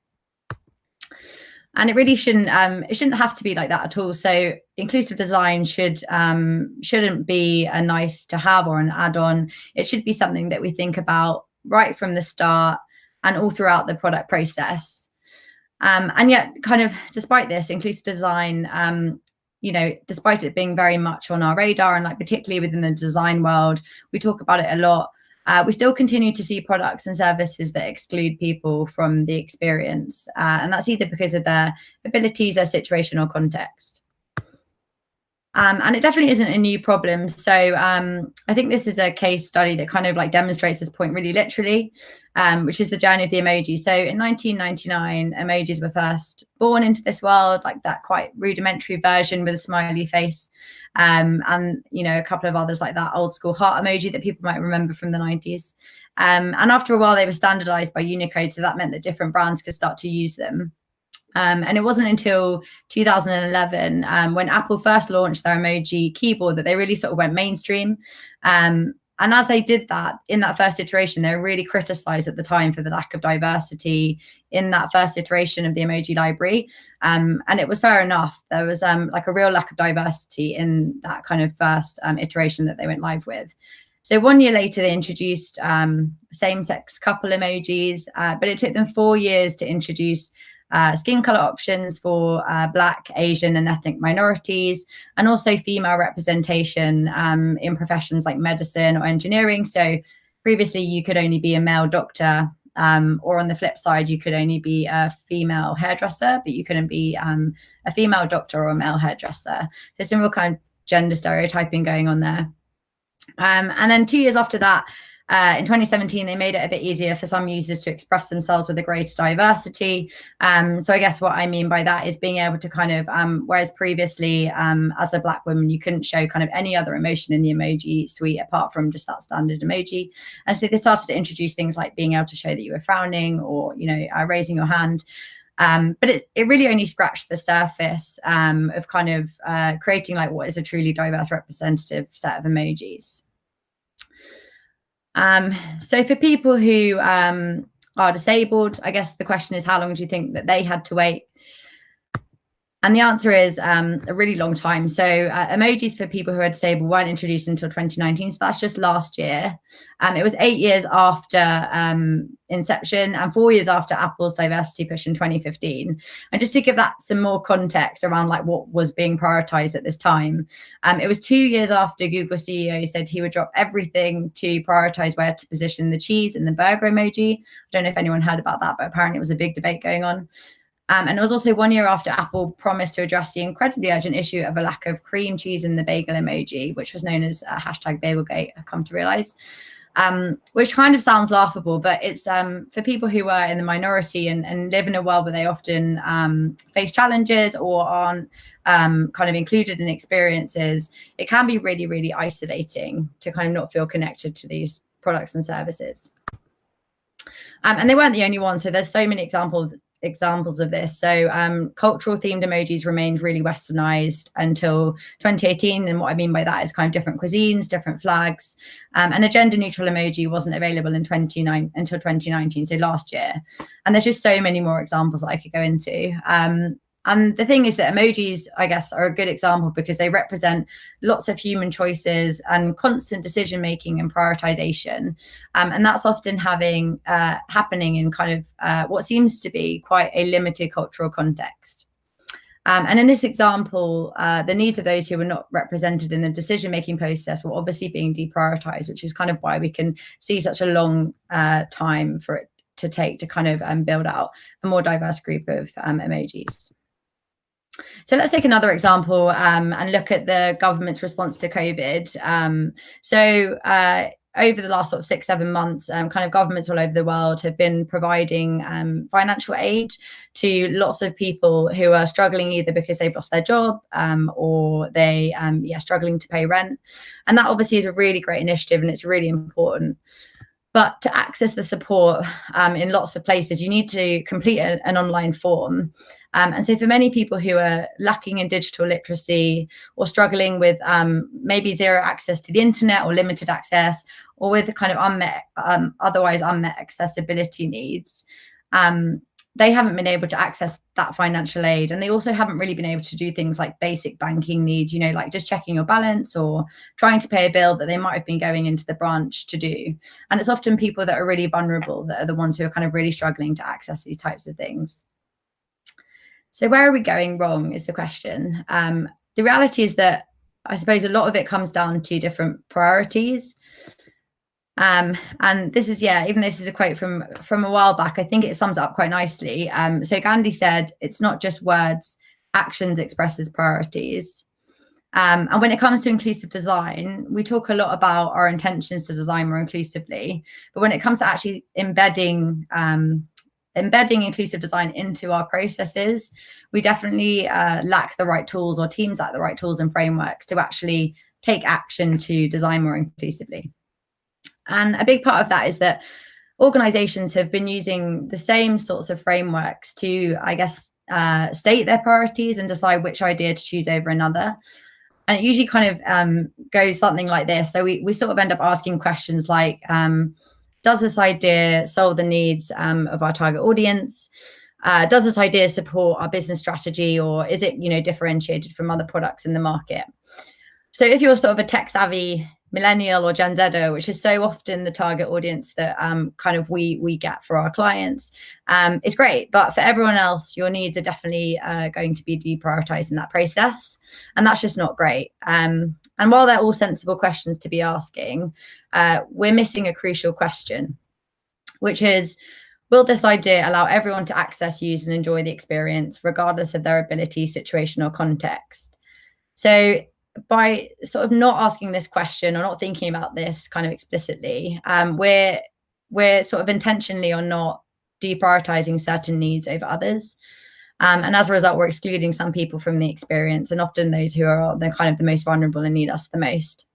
And it really shouldn't have to be like that at all. So inclusive design shouldn't be a nice to have or an add-on. It should be something that we think about right from the start and all throughout the product process. And yet, kind of despite this, inclusive design, despite it being very much on our radar and particularly within the design world, we talk about it a lot. We still continue to see products and services that exclude people from the experience. And that's either because of their abilities, their situation, or context. And it definitely isn't a new problem. So I think this is a case study that kind of demonstrates this point really literally, which is the journey of the emoji. So in 1999, emojis were first born into this world, that quite rudimentary version with a smiley face. And, a couple of others like that old school heart emoji that people might remember from the 90s. And after a while, they were standardized by Unicode. So that meant that different brands could start to use them. And it wasn't until 2011 when Apple first launched their emoji keyboard that they really sort of went mainstream. And as they did that, in that first iteration, they were really criticized at the time for the lack of diversity in that first iteration of the emoji library. And it was fair enough. There was a real lack of diversity in that kind of first iteration that they went live with. So 1 year later, they introduced same-sex couple emojis, but it took them 4 years to introduce skin color options for Black, Asian, and ethnic minorities, and also female representation in professions like medicine or engineering. So previously, you could only be a male doctor, or on the flip side, you could only be a female hairdresser, but you couldn't be a female doctor or a male hairdresser. So some real kind of gender stereotyping going on there. And then 2 years after that, in 2017, they made it a bit easier for some users to express themselves with a greater diversity. So I guess what I mean by that is being able to kind of, whereas previously, as a Black woman, you couldn't show kind of any other emotion in the emoji suite apart from just that standard emoji. And so they started to introduce things like being able to show that you were frowning or, raising your hand. But it really only scratched the surface of kind of creating what is a truly diverse representative set of emojis. So for people who are disabled, I guess the question is, how long do you think that they had to wait? And the answer is a really long time. So emojis for people who are disabled weren't introduced until 2019. So that's just last year. It was 8 years after inception and 4 years after Apple's diversity push in 2015. And just to give that some more context around what was being prioritized at this time, it was 2 years after Google CEO said he would drop everything to prioritize where to position the cheese and the burger emoji. I don't know if anyone heard about that, but apparently it was a big debate going on. And it was also 1 year after Apple promised to address the incredibly urgent issue of a lack of cream cheese in the bagel emoji, which was known as hashtag Bagelgate, I've come to realize. Which kind of sounds laughable, but it's for people who are in the minority and live in a world where they often face challenges or aren't kind of included in experiences, it can be really, really isolating to kind of not feel connected to these products and services. And they weren't the only ones. So there's so many examples of this. So cultural themed emojis remained really westernized until 2018, and what I mean by that is kind of different cuisines, different flags, and a gender neutral emoji wasn't available until 2019, so last year. And there's just so many more examples that I could go into. And the thing is that emojis, I guess, are a good example because they represent lots of human choices and constant decision making and prioritization. And that's often happening in kind of what seems to be quite a limited cultural context. And in this example, the needs of those who were not represented in the decision making process were obviously being deprioritized, which is kind of why we can see such a long time for it to take to kind of build out a more diverse group of emojis. So let's take another example and look at the government's response to COVID. Over the last sort of 6-7 months, kind of governments all over the world have been providing financial aid to lots of people who are struggling either because they've lost their job or they struggling to pay rent. And that obviously is a really great initiative and it's really important. But to access the support in lots of places, you need to complete an online form. And so for many people who are lacking in digital literacy or struggling with maybe zero access to the internet or limited access, or with kind of otherwise unmet accessibility needs, they haven't been able to access that financial aid. And they also haven't really been able to do things like basic banking needs, you know, like just checking your balance or trying to pay a bill that they might have been going into the branch to do. And it's often people that are really vulnerable that are the ones who are kind of really struggling to access these types of things. So where are we going wrong is the question. The reality is that I suppose a lot of it comes down to different priorities. And this is, even though this is a quote from a while back, I think it sums it up quite nicely. So Gandhi said, it's not just words, actions expresses priorities. And when it comes to inclusive design, we talk a lot about our intentions to design more inclusively. But when it comes to actually embedding inclusive design into our processes, we definitely lack the right tools, or teams lack the right tools and frameworks to actually take action to design more inclusively. And a big part of that is that organizations have been using the same sorts of frameworks to, I guess, state their priorities and decide which idea to choose over another. And it usually kind of goes something like this. So we sort of end up asking questions like, does this idea solve the needs of our target audience? Does this idea support our business strategy, or is it, you know, differentiated from other products in the market? So if you're sort of a tech savvy millennial or Gen Zer, which is so often the target audience that kind of we get for our clients, it's great. But for everyone else, your needs are definitely going to be deprioritized in that process. And that's just not great. And while they're all sensible questions to be asking, we're missing a crucial question, which is, will this idea allow everyone to access, use, and enjoy the experience, regardless of their ability, situation, or context? So by sort of not asking this question or not thinking about this kind of explicitly, we're sort of intentionally or not deprioritizing certain needs over others. And as a result, we're excluding some people from the experience, and often those who are the kind of the most vulnerable and need us the most.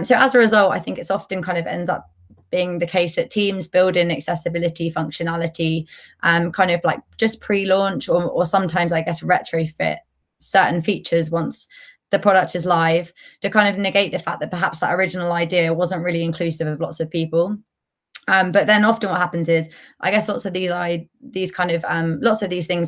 So as a result, I think it's often kind of ends up being the case that teams build in accessibility functionality, kind of like just pre-launch, or sometimes, I guess, retrofit certain features once the product is live, to kind of negate the fact that perhaps that original idea wasn't really inclusive of lots of people. But then often what happens is, I guess, lots of these things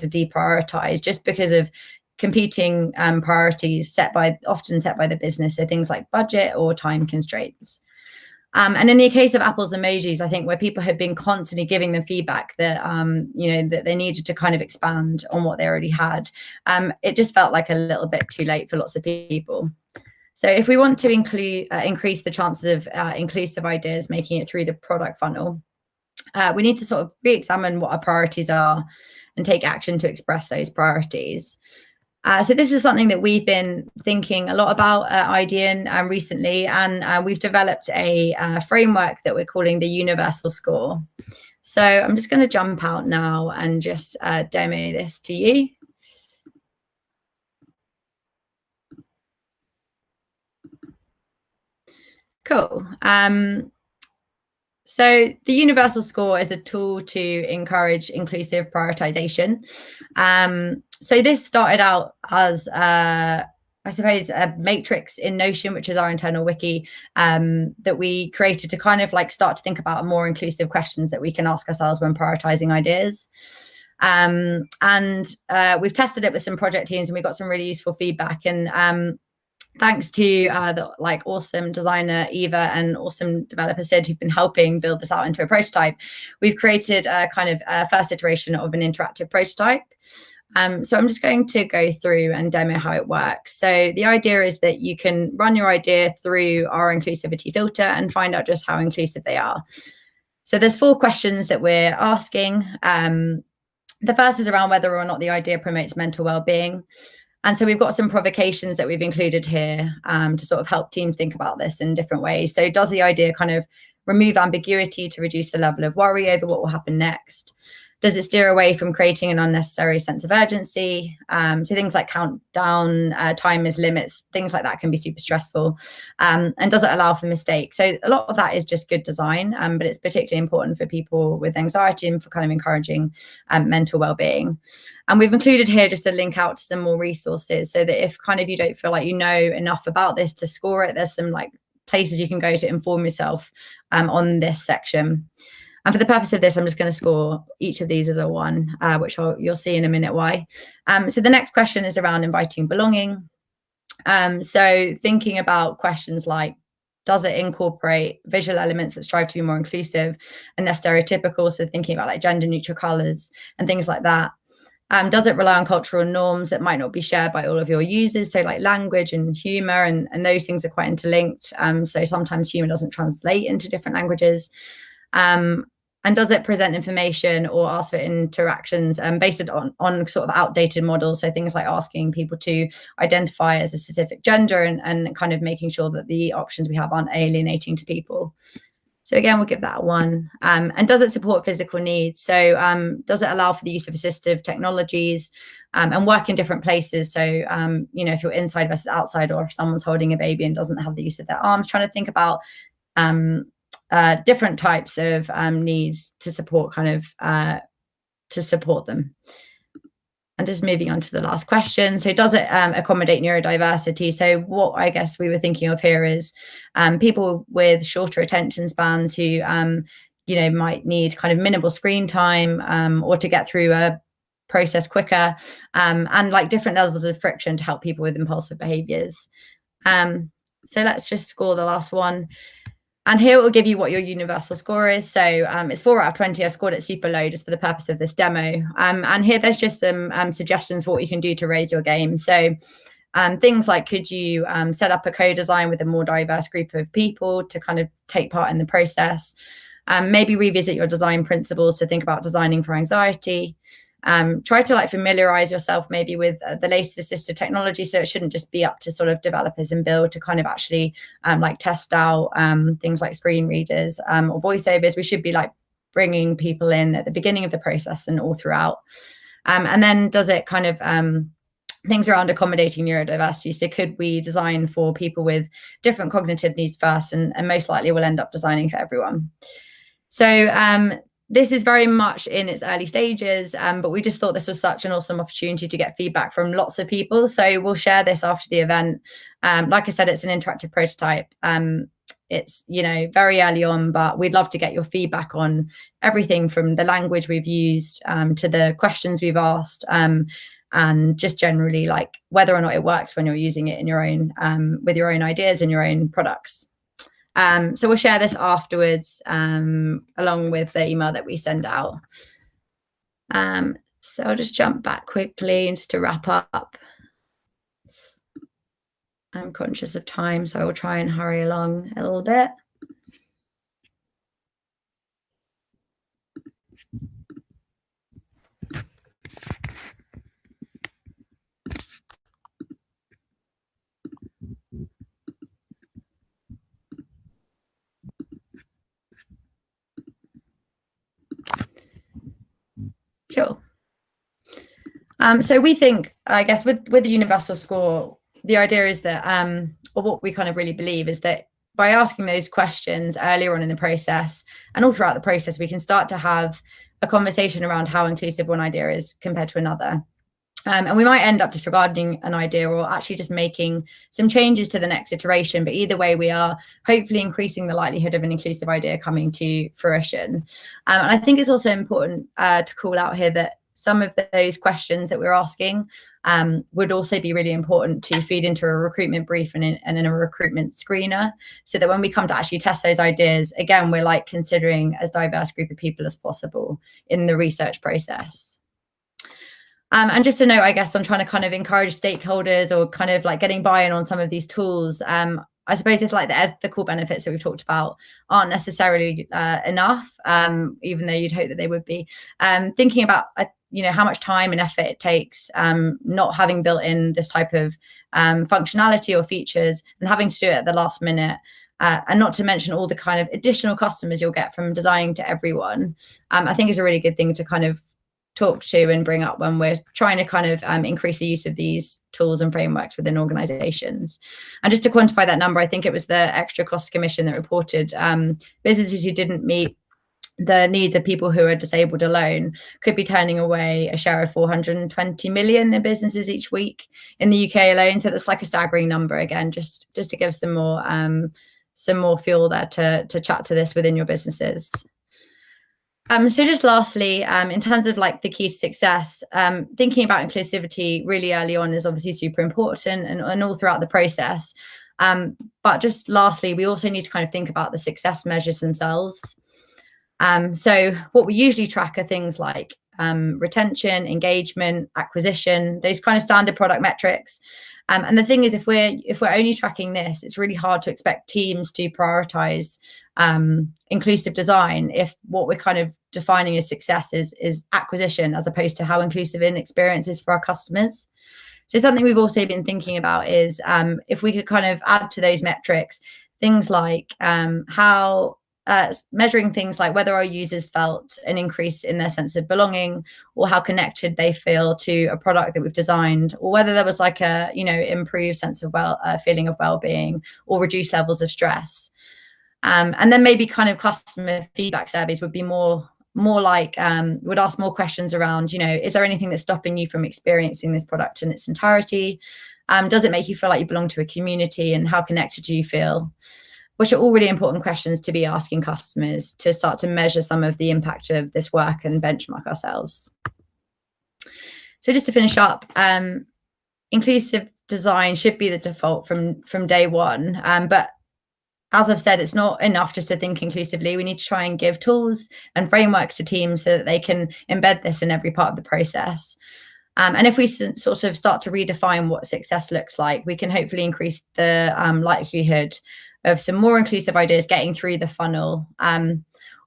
are deprioritized just because of competing priorities often set by the business. So things like budget or time constraints. And in the case of Apple's emojis, I think where people had been constantly giving them feedback that, that they needed to kind of expand on what they already had, it just felt like a little bit too late for lots of people. So if we want to increase the chances of inclusive ideas making it through the product funnel, we need to sort of re-examine what our priorities are and take action to express those priorities. So this is something that we've been thinking a lot about at IDEON recently, and we've developed a framework that we're calling the Universal Score. So I'm just going to jump out now and just demo this to you. Cool. So the Universal Score is a tool to encourage inclusive prioritization. So this started out as, I suppose, a matrix in Notion, which is our internal wiki, that we created to kind of like start to think about more inclusive questions that we can ask ourselves when prioritizing ideas. And we've tested it with some project teams, and we got some really useful feedback. And thanks to the awesome designer Eva and awesome developer Sid, who've been helping build this out into a prototype, we've created a kind of a first iteration of an interactive prototype. So I'm just going to go through and demo how it works. So the idea is that you can run your idea through our inclusivity filter and find out just how inclusive they are. So there's 4 questions that we're asking. The first is around whether or not the idea promotes mental well-being. And so we've got some provocations that we've included here to sort of help teams think about this in different ways. So does the idea kind of remove ambiguity to reduce the level of worry over what will happen next? Does it steer away from creating an unnecessary sense of urgency? So things like countdown, timers, limits, things like that can be super stressful. And does it allow for mistakes? So a lot of that is just good design, but it's particularly important for people with anxiety and for kind of encouraging mental well-being. And we've included here just a link out to some more resources so that if kind of you don't feel like you know enough about this to score it, there's some like places you can go to inform yourself on this section. And for the purpose of this, I'm just going to score each of these as a 1, which you'll see in a minute why. So the next question is around inviting belonging. So thinking about questions like, does it incorporate visual elements that strive to be more inclusive and less stereotypical? So thinking about like gender neutral colors and things like that. Does it rely on cultural norms that might not be shared by all of your users? So like language and humor and those things are quite interlinked. So sometimes humor doesn't translate into different languages. And does it present information or ask for interactions based on sort of outdated models? So things like asking people to identify as a specific gender and kind of making sure that the options we have aren't alienating to people. So again, we'll give that a 1. And does it support physical needs? So does it allow for the use of assistive technologies and work in different places? So, you know, if you're inside versus outside, or if someone's holding a baby and doesn't have the use of their arms, trying to think about different types of needs to support to support them. And just moving on to the last question. So does it accommodate neurodiversity? So what I guess we were thinking of here is people with shorter attention spans who, you know, might need kind of minimal screen time or to get through a process quicker and like different levels of friction to help people with impulsive behaviors. So let's just score the last one. And here it will give you what your universal score is. So it's 4 out of 20. I scored it super low just for the purpose of this demo. And here there's just some suggestions for what you can do to raise your game. So things like, could you set up a co-design with a more diverse group of people to kind of take part in the process? Maybe revisit your design principles to think about designing for anxiety. Try to like familiarize yourself maybe with the latest assistive technology, so it shouldn't just be up to sort of developers and build to kind of actually like test out things like screen readers or voiceovers. We should be like bringing people in at the beginning of the process and all throughout. And then does it kind of things around accommodating neurodiversity? So could we design for people with different cognitive needs first, and most likely we'll end up designing for everyone. So this is very much in its early stages, but we just thought this was such an awesome opportunity to get feedback from lots of people. So we'll share this after the event. Like I said, it's an interactive prototype. It's, you know, very early on, but we'd love to get your feedback on everything from the language we've used to the questions we've asked, and just generally like whether or not it works when you're using it in your own with your own ideas and your own products. So we'll share this afterwards along with the email that we send out. So I'll just jump back quickly just to wrap up. I'm conscious of time, so I will try and hurry along a little bit. Cool. So we think, I guess, with the universal score, the idea is that, or what we kind of really believe is that by asking those questions earlier on in the process and all throughout the process, we can start to have a conversation around how inclusive one idea is compared to another. And we might end up disregarding an idea or actually just making some changes to the next iteration. But either way, we are hopefully increasing the likelihood of an inclusive idea coming to fruition. And I think it's also important to call out here that some of those questions that we're asking would also be really important to feed into a recruitment brief and in a recruitment screener, so that when we come to actually test those ideas, again, we're like considering as diverse group of people as possible in the research process. And just to note, I guess, on trying to kind of encourage stakeholders or kind of like getting buy-in on some of these tools, I suppose if like the ethical benefits that we've talked about aren't necessarily enough, even though you'd hope that they would be, thinking about, how much time and effort it takes, not having built in this type of functionality or features and having to do it at the last minute. And not to mention all the kind of additional customers you'll get from designing to everyone, I think is a really good thing to kind of talk to and bring up when we're trying to kind of increase the use of these tools and frameworks within organizations. And just to quantify that number, I think it was the Extra Cost Commission that reported businesses who didn't meet the needs of people who are disabled alone could be turning away a share of 420 million in businesses each week in the UK alone. So that's like a staggering number, again, just to give some more fuel there to chat to this within your businesses. So just lastly, in terms of like the key to success, thinking about inclusivity really early on is obviously super important and all throughout the process. But just lastly, we also need to kind of think about the success measures themselves. So what we usually track are things like retention, engagement, acquisition, those kind of standard product metrics. And the thing is, if we're only tracking this, it's really hard to expect teams to prioritize inclusive design if what we're kind of defining as success is acquisition as opposed to how inclusive an experience is for our customers. So something we've also been thinking about is if we could kind of add to those metrics things like how measuring things like whether our users felt an increase in their sense of belonging or how connected they feel to a product that we've designed, or whether there was like a improved sense of feeling of well-being or reduced levels of stress. And then maybe kind of customer feedback surveys would be more like would ask more questions around, is there anything that's stopping you from experiencing this product in its entirety? Does it make you feel like you belong to a community, and how connected do you feel? Which are all really important questions to be asking customers to start to measure some of the impact of this work and benchmark ourselves. So just to finish up, inclusive design should be the default from day one. But as I've said, it's not enough just to think inclusively. We need to try and give tools and frameworks to teams so that they can embed this in every part of the process. And if we sort of start to redefine what success looks like, we can hopefully increase the likelihood of some more inclusive ideas getting through the funnel,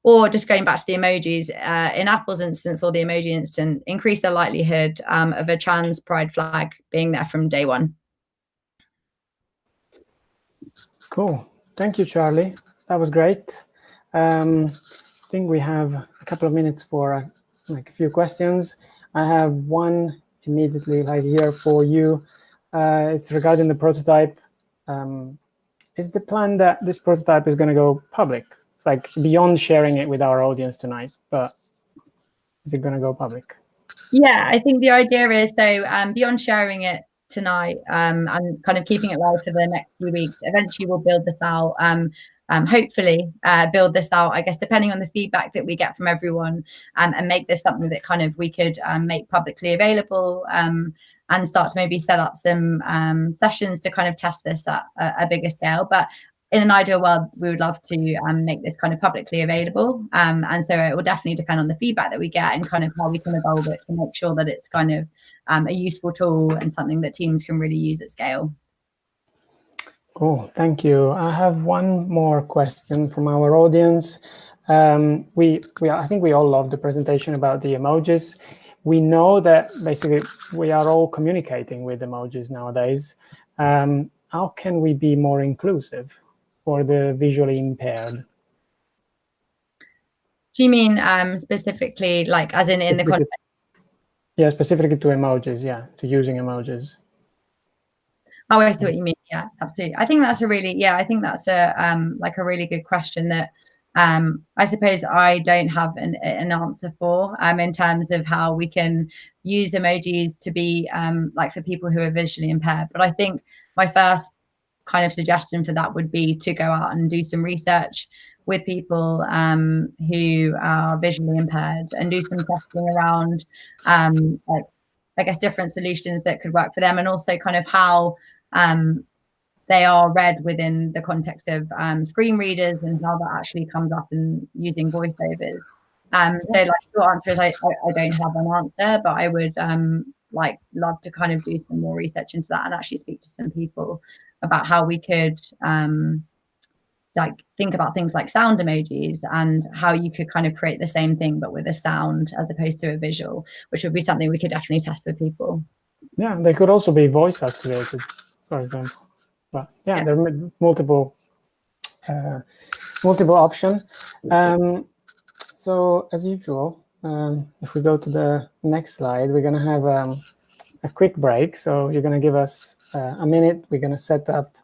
or just going back to the emojis, in Apple's instance or the emoji instant, increase the likelihood of a trans pride flag being there from day one. Cool. Thank you, Charlie. That was great. I think we have a couple of minutes for like a few questions. I have one immediately right here for you. It's regarding the prototype. Is the plan that this prototype is going to go public, like beyond sharing it with our audience tonight, but is it going to go public? Yeah, I think the idea is, so beyond sharing it tonight and kind of keeping it live for the next few weeks, eventually we'll build this out, hopefully build this out, I guess, depending on the feedback that we get from everyone, and make this something that kind of we could make publicly available, and start to maybe set up some sessions to kind of test this at a bigger scale. But in an ideal world, we would love to make this kind of publicly available. And so it will definitely depend on the feedback that we get and kind of how we can evolve it to make sure that it's kind of a useful tool and something that teams can really use at scale. Cool, thank you. I have one more question from our audience. I think we all love the presentation about the emojis. We know that basically we are all communicating with emojis nowadays. How can we be more inclusive for the visually impaired? Do you mean specifically, like as in the context Yeah, specifically to emojis. Yeah, to using emojis. Oh, I see what you mean. Yeah, absolutely. I think that's a really, I think that's a like a really good question that I suppose I don't have an answer for in terms of how we can use emojis to be like for people who are visually impaired. But I think my first kind of suggestion for that would be to go out and do some research with people who are visually impaired and do some testing around like, I guess, different solutions that could work for them, and also kind of how they are read within the context of screen readers and how that actually comes up in using voiceovers. So like your answer is I don't have an answer, but I would like love to kind of do some more research into that and actually speak to some people about how we could like think about things like sound emojis and how you could kind of create the same thing but with a sound as opposed to a visual, which would be something we could definitely test with people. Yeah, they could also be voice activated, for example. But yeah, there are multiple options. So as usual, if we go to the next slide, we're going to have a quick break. So you're going to give us a minute. We're going to set up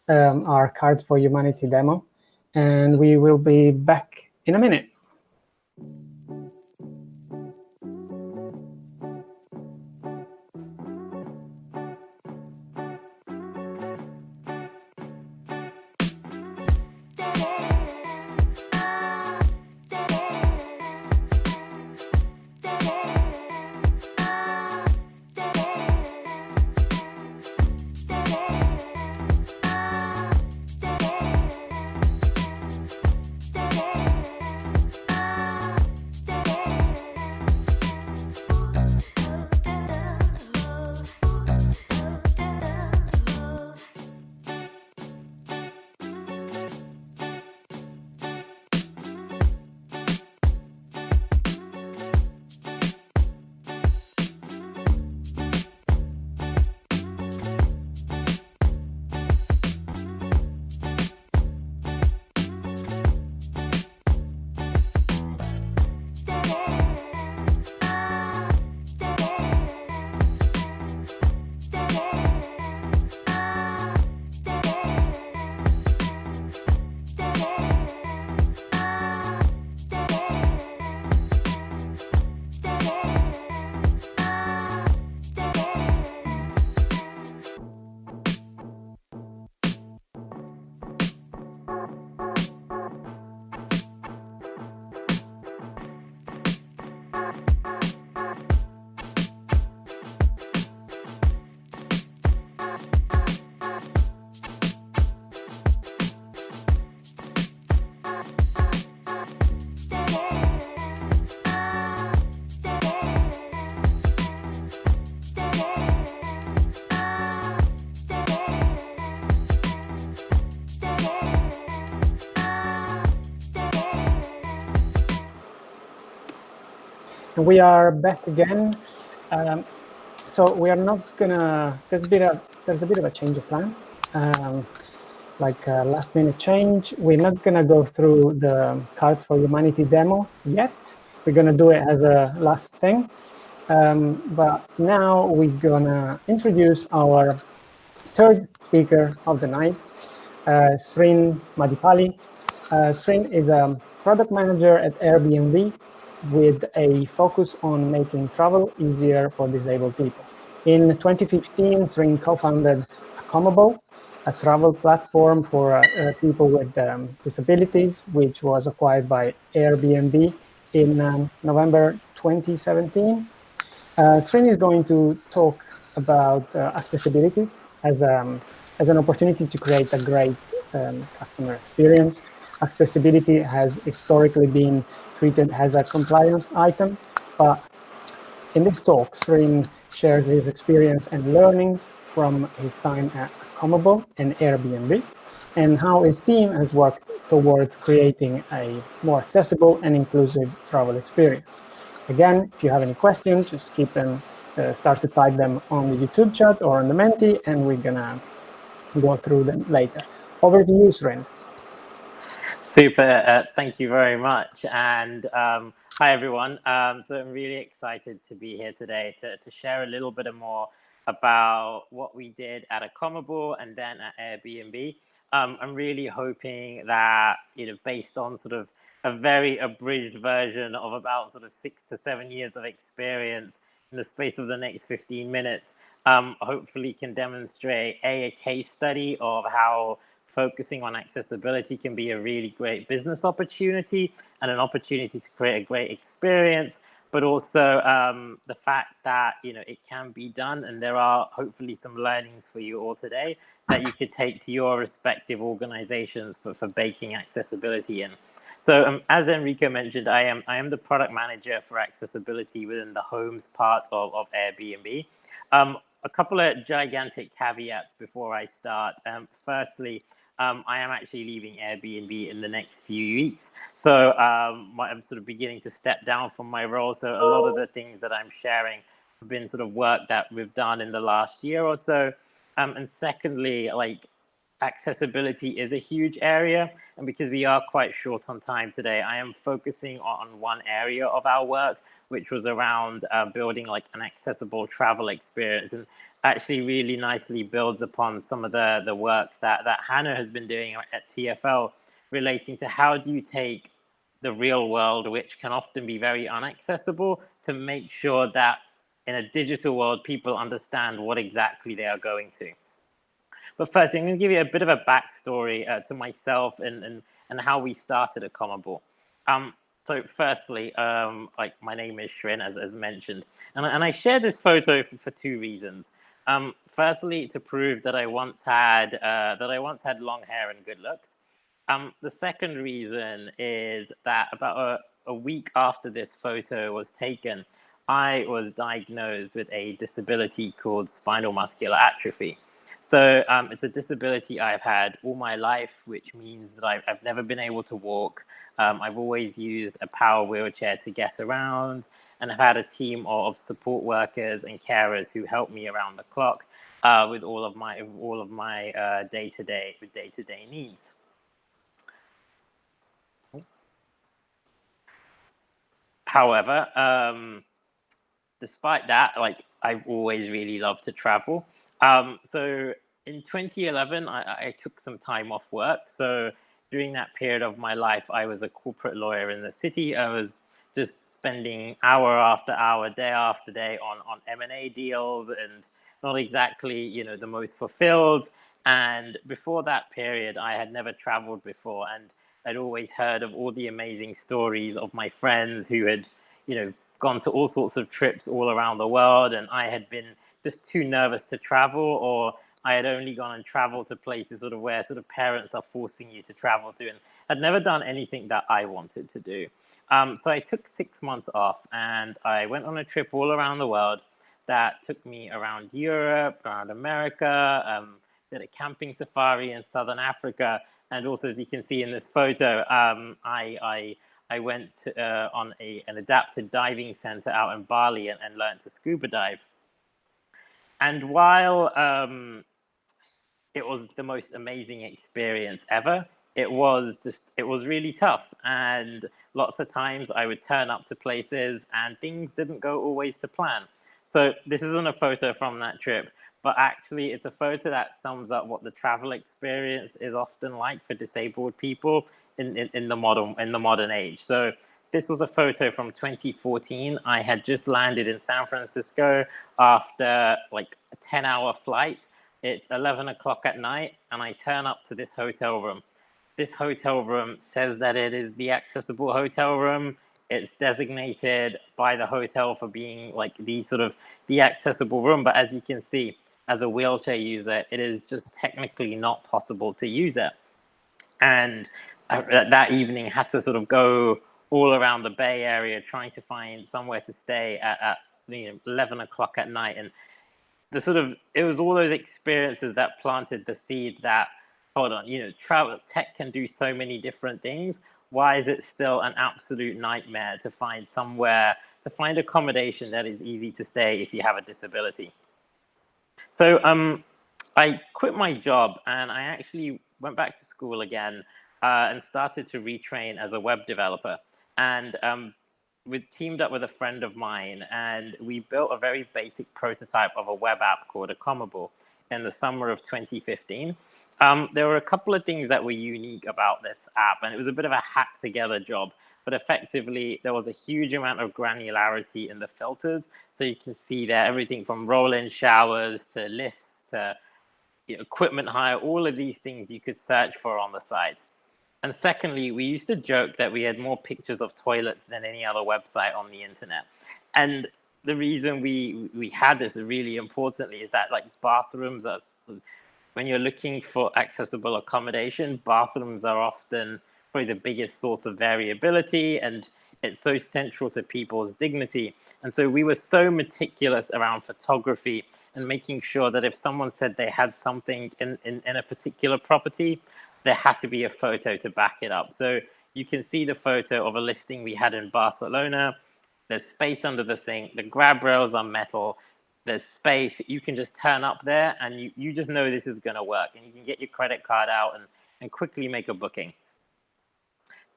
our Cards for Humanity demo, and we will be back in a minute. We are back again. So we are not gonna. There's a bit of a change of plan, like a last-minute change. We're not gonna go through the Cards for Humanity demo yet. We're gonna do it as a last thing. But now we're gonna introduce our third speaker of the night, Srin Madipali. Srin is a product manager at Airbnb with a focus on making travel easier for disabled people. In 2015, Srin co-founded Accomable, a travel platform for people with disabilities, which was acquired by Airbnb in November 2017. Srin is going to talk about accessibility as an opportunity to create a great customer experience. Accessibility has historically been treated as a compliance item, but in this talk, Srin shares his experience and learnings from his time at Accomable and Airbnb, and how his team has worked towards creating a more accessible and inclusive travel experience. Again, if you have any questions, just keep them, start to type them on the YouTube chat or on the Menti, and we're gonna go through them later. Over to you, Srin. Super, thank you very much. And Hi, everyone. So I'm really excited to be here today to share a little bit more about what we did at Accomable and then at Airbnb. I'm really hoping that, based on sort of a very abridged version of about sort of 6 to 7 years of experience in the space of the next 15 minutes, hopefully can demonstrate a case study of how focusing on accessibility can be a really great business opportunity and an opportunity to create a great experience, but also the fact that it can be done, and there are hopefully some learnings for you all today that you could take to your respective organizations for baking accessibility in. So as Enrico mentioned, I am the product manager for accessibility within the homes part of Airbnb. A couple of gigantic caveats before I start. Firstly, I am actually leaving Airbnb in the next few weeks. So I'm sort of beginning to step down from my role. So a lot of the things that I'm sharing have been sort of work that we've done in the last year or so. And secondly, accessibility is a huge area. And because we are quite short on time today, I am focusing on one area of our work, which was around building an accessible travel experience. And actually really nicely builds upon some of the work that Hannah has been doing at TFL, relating to how do you take the real world, which can often be very inaccessible, to make sure that in a digital world, people understand what exactly they are going to. But first, I'm going to give you a bit of a backstory to myself and how we started Accomable. So firstly, my name is Shrin, as mentioned, and I share this photo for two reasons. Firstly, to prove that I once had long hair and good looks. The second reason is that about a week after this photo was taken, I was diagnosed with a disability called spinal muscular atrophy. So it's a disability I've had all my life, which means that I've never been able to walk. I've always used a power wheelchair to get around, and I've had a team of support workers and carers who help me around the clock with all of my day-to-day needs. However, despite that, I've always really loved to travel. So in 2011, I took some time off work. So during that period of my life, I was a corporate lawyer in the city. I was just spending hour after hour, day after day on M&A deals, and not exactly, the most fulfilled. And before that period, I had never traveled before, and I'd always heard of all the amazing stories of my friends who had, gone to all sorts of trips all around the world, and I had been just too nervous to travel, or I had only gone and traveled to places where parents are forcing you to travel to, and had never done anything that I wanted to do. So I took 6 months off, and I went on a trip all around the world that took me around Europe, around America, did a camping safari in Southern Africa, and also, as you can see in this photo, I went on an adapted diving center out in Bali and learned to scuba dive. And while it was the most amazing experience ever, it was really tough. And lots of times I would turn up to places and things didn't go always to plan. So this isn't a photo from that trip, but actually it's a photo that sums up what the travel experience is often like for disabled people in the modern age. So this was a photo from 2014. I had just landed in San Francisco after a 10-hour flight. It's 11 o'clock at night, and I turn up to this hotel room. This hotel room says that it is the accessible hotel room. It's designated by the hotel for being the accessible room. But as you can see, as a wheelchair user, it is just technically not possible to use it. And that evening had to go all around the Bay Area trying to find somewhere to stay at 11 o'clock at night. And it was all those experiences that planted the seed that, hold on, travel tech can do so many different things. Why is it still an absolute nightmare to find accommodation that is easy to stay if you have a disability? So I quit my job and I actually went back to school again and started to retrain as a web developer. And we teamed up with a friend of mine, and we built a very basic prototype of a web app called Accomable in the summer of 2015. There were a couple of things that were unique about this app, and it was a bit of a hack together job. But effectively, there was a huge amount of granularity in the filters. So you can see there everything from roll-in showers to lifts to equipment hire, all of these things you could search for on the site. And secondly, we used to joke that we had more pictures of toilets than any other website on the internet. And the reason we had this really importantly is that like bathrooms are, when you're looking for accessible accommodation, bathrooms are often probably the biggest source of variability, and it's so central to people's dignity. And so we were so meticulous around photography and making sure that if someone said they had something in a particular property, there had to be a photo to back it up. So you can see the photo of a listing we had in Barcelona. There's space under the sink. The grab rails are metal. There's space. You can just turn up there and you just know this is going to work. And you can get your credit card out and quickly make a booking.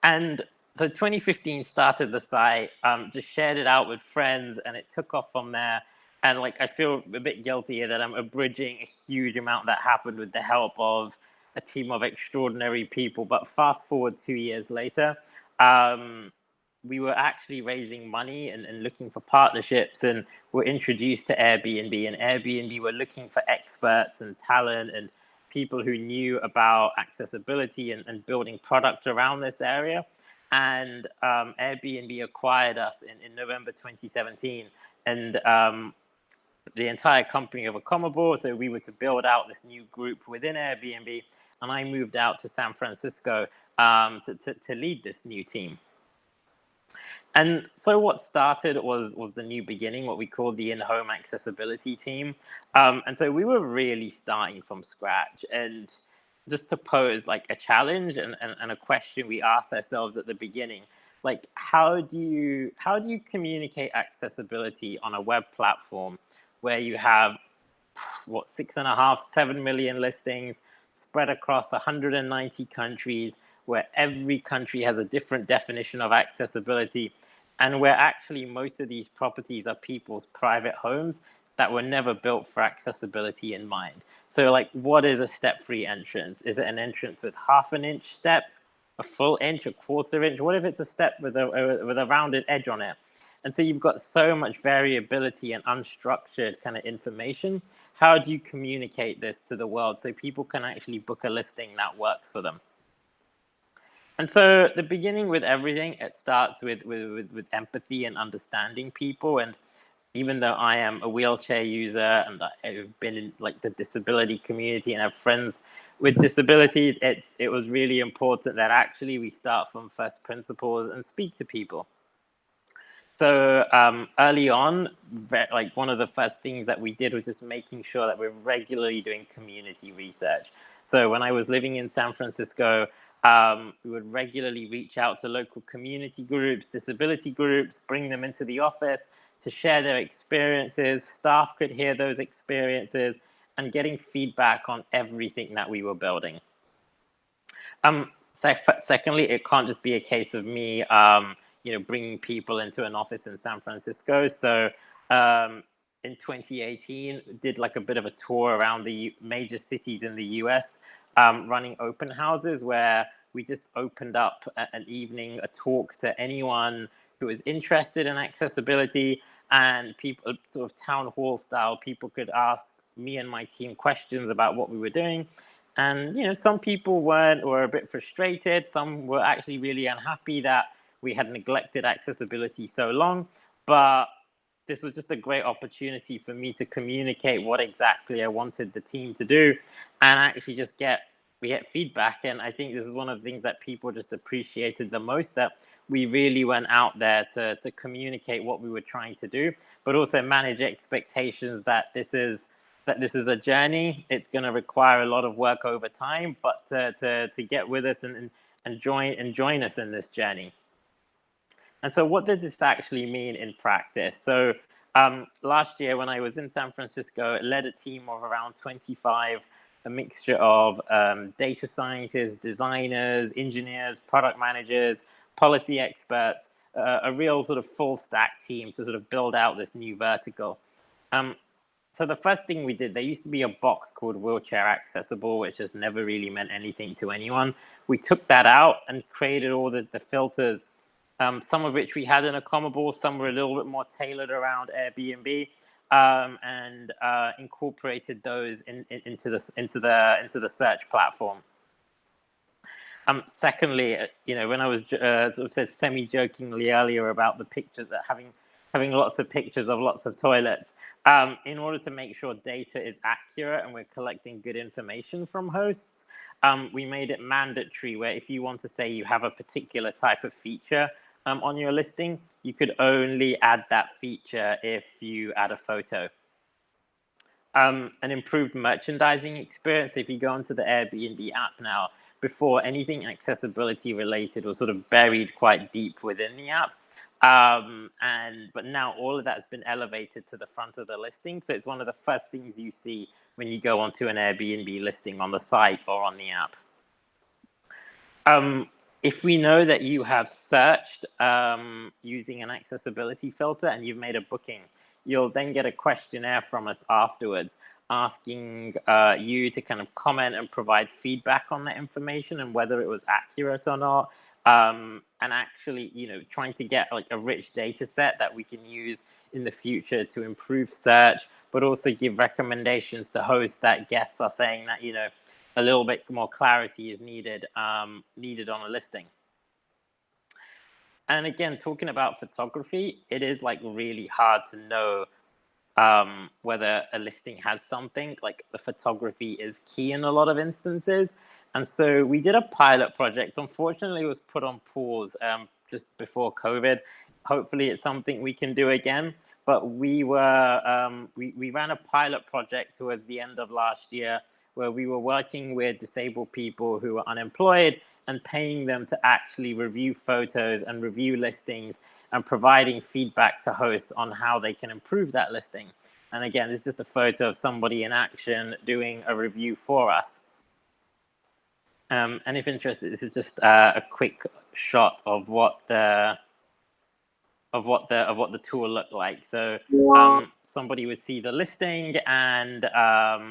And so 2015 started the site, just shared it out with friends, and it took off from there. And like, I feel a bit guilty here that I'm abridging a huge amount that happened with the help of a team of extraordinary people. But fast forward 2 years later, we were actually raising money and looking for partnerships, and were introduced to Airbnb, and Airbnb were looking for experts and talent and people who knew about accessibility and building product around this area. And Airbnb acquired us in November 2017. And the entire company of Accomable, so we were to build out this new group within Airbnb. And I moved out to San Francisco to lead this new team. And so what started was the new beginning, what we called the in-home accessibility team. And so we were really starting from scratch. And just to pose like a challenge and a question we asked ourselves at the beginning, like how do you communicate accessibility on a web platform where you have 6.5-7 million listings spread across 190 countries, where every country has a different definition of accessibility, and where actually most of these properties are people's private homes that were never built for accessibility in mind. So like, what is a step-free entrance? Is it an entrance with half an inch step, a full inch, a quarter inch? What if it's a step with a rounded edge on it? And so you've got so much variability and unstructured kind of information. How do you communicate this to the world so people can actually book a listing that works for them? And so the beginning with everything, it starts with empathy and understanding people. And even though I am a wheelchair user and I've been in like the disability community and have friends with disabilities, it was really important that actually we start from first principles and speak to people. So early on, like one of the first things that we did was just making sure that we're regularly doing community research. So when I was living in San Francisco, we would regularly reach out to local community groups, disability groups, bring them into the office to share their experiences. Staff could hear those experiences and getting feedback on everything that we were building. Secondly, it can't just be a case of me bringing people into an office in San Francisco. So in 2018, did like a bit of a tour around the major cities in the US, running open houses where we just opened up an evening, a talk to anyone who was interested in accessibility, and people, sort of town hall style, people could ask me and my team questions about what we were doing. And some people were a bit frustrated. Some were actually really unhappy that we had neglected accessibility so long. But this was just a great opportunity for me to communicate what exactly I wanted the team to do, and actually just get feedback. And I think this is one of the things that people just appreciated the most, that we really went out there to communicate what we were trying to do, but also manage expectations that this is a journey. It's going to require a lot of work over time, but to get with us and join us in this journey. And so what did this actually mean in practice? So last year when I was in San Francisco, I led a team of around 25, a mixture of data scientists, designers, engineers, product managers, policy experts. a real sort of full stack team to sort of build out this new vertical. So the first thing we did, there used to be a box called wheelchair accessible, which just never really meant anything to anyone. We took that out and created all the filters, some of which we had in Accomable, some were a little bit more tailored around Airbnb, and incorporated those into the search platform. Secondly, when I was sort of said semi-jokingly earlier about the pictures, that having lots of pictures of lots of toilets, in order to make sure data is accurate and we're collecting good information from hosts, we made it mandatory where if you want to say you have a particular type of feature on your listing, you could only add that feature if you add a photo. An improved merchandising experience. If you go onto the Airbnb app now, before anything accessibility related was sort of buried quite deep within the app. But now all of that's been elevated to the front of the listing. So it's one of the first things you see when you go onto an Airbnb listing on the site or on the app. If we know that you have searched using an accessibility filter and you've made a booking, you'll then get a questionnaire from us afterwards asking you to kind of comment and provide feedback on that information and whether it was accurate or not. And actually, trying to get like a rich data set that we can use in the future to improve search, but also give recommendations to hosts that guests are saying that, a little bit more clarity is needed on a listing. And again, talking about photography, it is like really hard to know whether a listing has something. Like the photography is key in a lot of instances. And so we did a pilot project. Unfortunately, it was put on pause just before COVID. Hopefully it's something we can do again. But we ran a pilot project towards the end of last year where we were working with disabled people who were unemployed and paying them to actually review photos and review listings and providing feedback to hosts on how they can improve that listing. And again, it's just a photo of somebody in action doing a review for us. And if interested, this is just a quick shot of what the tool looked like. So somebody would see the listing, and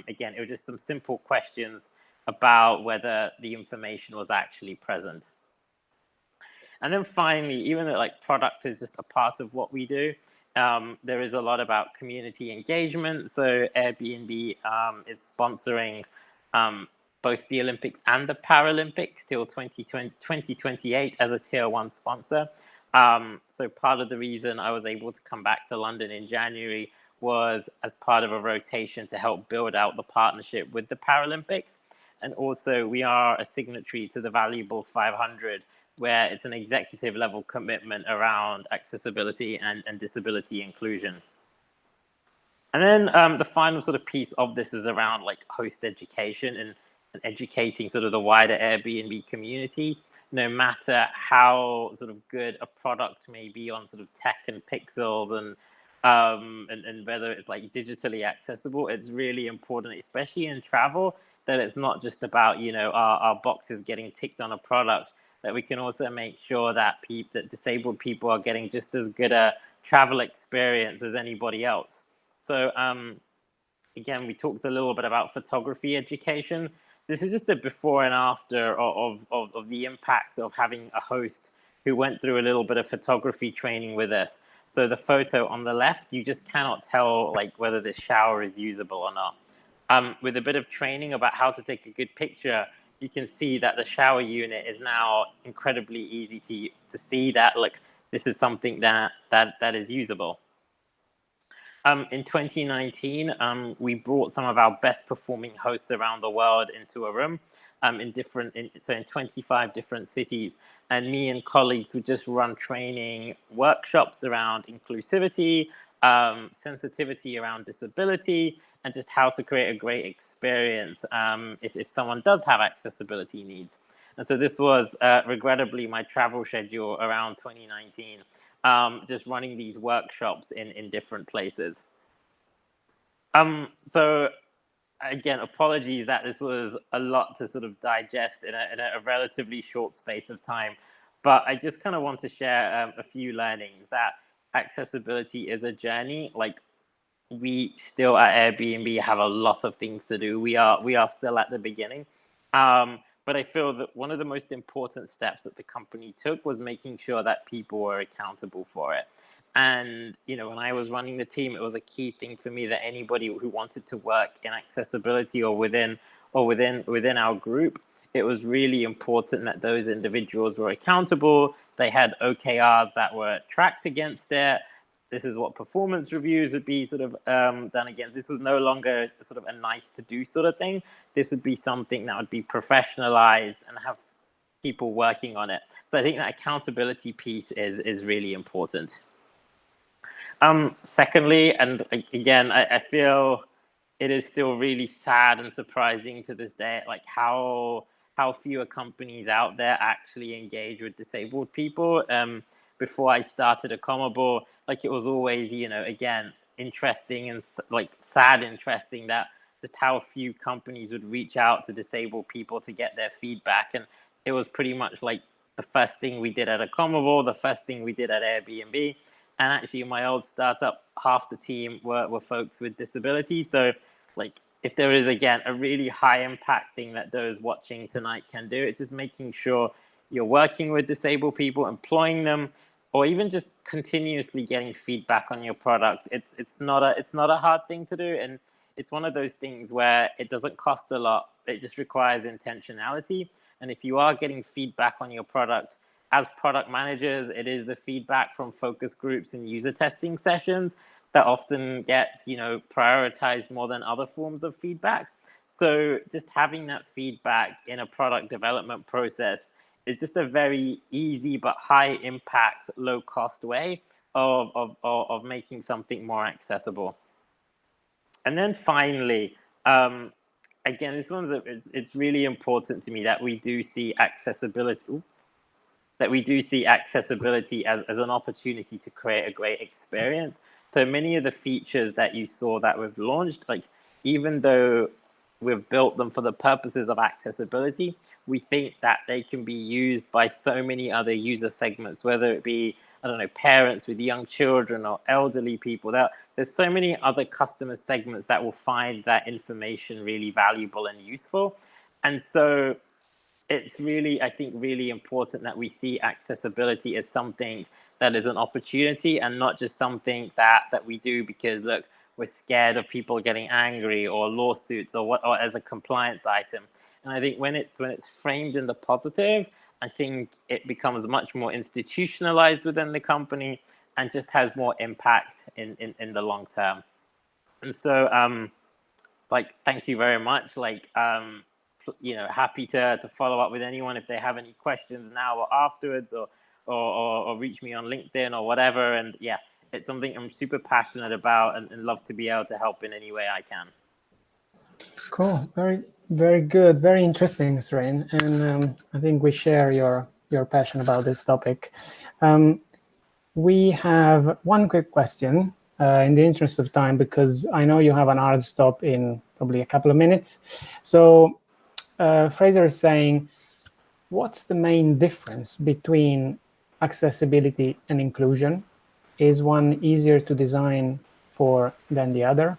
again, it was just some simple questions about whether the information was actually present. And then finally, even though like product is just a part of what we do, there is a lot about community engagement. So Airbnb is sponsoring both the Olympics and the Paralympics till 2028 as a tier 1 sponsor. So part of the reason I was able to come back to London in January was as part of a rotation to help build out the partnership with the Paralympics. And also we are a signatory to the Valuable 500, where it's an executive level commitment around accessibility and disability inclusion. And then the final sort of piece of this is around like host education and educating sort of the wider Airbnb community. No matter how sort of good a product may be on sort of tech and pixels and whether it's like digitally accessible, it's really important, especially in travel, that it's not just about, our boxes getting ticked on a product, that we can also make sure that that disabled people are getting just as good a travel experience as anybody else. So again, we talked a little bit about photography education. This is just a before and after of the impact of having a host who went through a little bit of photography training with us. So the photo on the left, you just cannot tell like whether this shower is usable or not. With a bit of training about how to take a good picture, you can see that the shower unit is now incredibly easy to see that like this is something that is usable. In 2019, we brought some of our best performing hosts around the world into a room in 25 different cities. And me and colleagues would just run training workshops around inclusivity, sensitivity around disability, and just how to create a great experience if someone does have accessibility needs. And so this was regrettably my travel schedule around 2019. Just running these workshops in different places. So again, apologies that this was a lot to sort of digest in a relatively short space of time. But I just kind of want to share a few learnings that accessibility is a journey. Like, we still at Airbnb have a lot of things to do. We are still at the beginning. But I feel that one of the most important steps that the company took was making sure that people were accountable for it. And, you know, when I was running the team, it was a key thing for me that anybody who wanted to work in accessibility or within our group, it was really important that those individuals were accountable. They had OKRs that were tracked against it. This is what performance reviews would be sort of done against. This was no longer sort of a nice to do sort of thing. This would be something that would be professionalized and have people working on it. So I think that accountability piece is really important. Secondly, and again, I feel it is still really sad and surprising to this day, like how fewer companies out there actually engage with disabled people. Before I started Acomable, like, it was always, you know, again, interesting and like sad interesting that just how few companies would reach out to disabled people to get their feedback. And it was pretty much like the first thing we did at Acomable, the first thing we did at Airbnb. And actually, in my old startup, half the team were folks with disabilities. So, like, if there is, again, a really high impact thing that those watching tonight can do, it's just making sure you're working with disabled people, employing them, or even just continuously getting feedback on your product. It's not a hard thing to do, and it's one of those things where it doesn't cost a lot. It just requires intentionality. And if you are getting feedback on your product, as product managers, it is the feedback from focus groups and user testing sessions that often gets, you know, prioritized more than other forms of feedback. So just having that feedback in a product development process is just a very easy but high impact, low cost way of making something more accessible. And then finally, again, this one's it's really important to me that we do see accessibility. As an opportunity to create a great experience. So many of the features that you saw that we've launched, like, even though we've built them for the purposes of accessibility, we think that they can be used by so many other user segments, whether it be, I don't know, parents with young children or elderly people. There's so many other customer segments that will find that information really valuable and useful. And so it's really, I think, really important that we see accessibility as something that is an opportunity and not just something that we do because, look, we're scared of people getting angry or lawsuits or as a compliance item. And I think when it's framed in the positive, I think it becomes much more institutionalized within the company and just has more impact in the long term. And so, like, thank you very much. Like, you know, happy to follow up with anyone if they have any questions now or afterwards, or reach me on LinkedIn or whatever. And yeah, it's something I'm super passionate about and love to be able to help in any way I can. Cool. Very, very good. Very interesting, Srin. And I think we share your passion about this topic. We have one quick question in the interest of time, because I know you have an hard stop in probably a couple of minutes. So Fraser is saying, what's the main difference between accessibility and inclusion? Is one easier to design for than the other?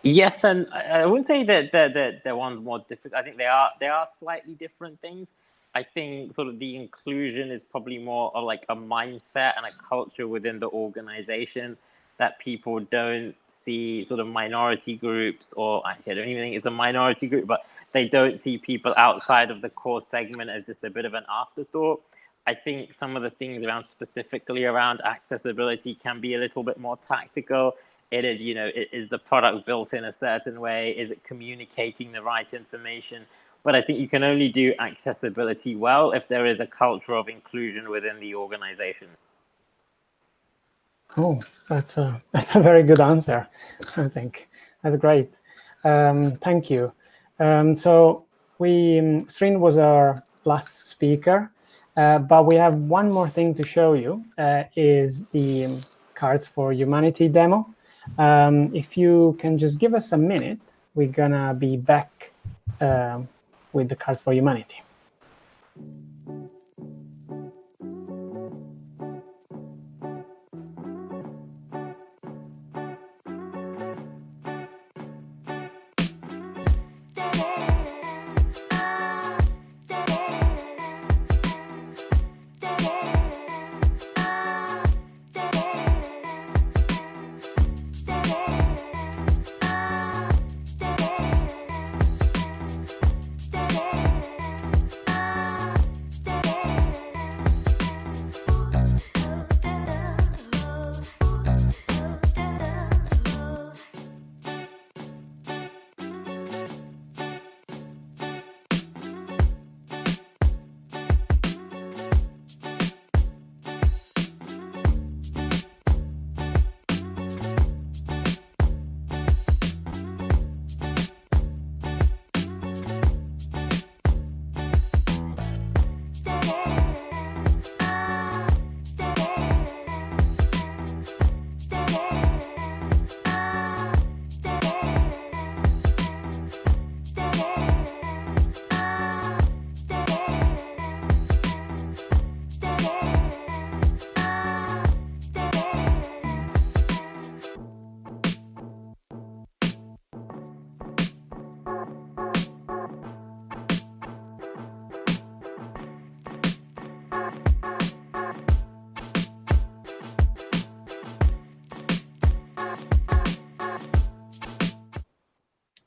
Yes, and I wouldn't say that one's more difficult. I think they are slightly different things. I think sort of the inclusion is probably more of like a mindset and a culture within the organization, that people don't see sort of minority groups, or actually I don't even think it's a minority group, but they don't see people outside of the core segment as just a bit of an afterthought. I think some of the things specifically around accessibility can be a little bit more tactical. It is, you know, is the product built in a certain way? Is it communicating the right information? But I think you can only do accessibility well if there is a culture of inclusion within the organization. Oh, that's a very good answer, I think. That's great. Thank you. So Srin was our last speaker, but we have one more thing to show you, is the Cards for Humanity demo. If you can just give us a minute, we're gonna be back with the Cards for Humanity.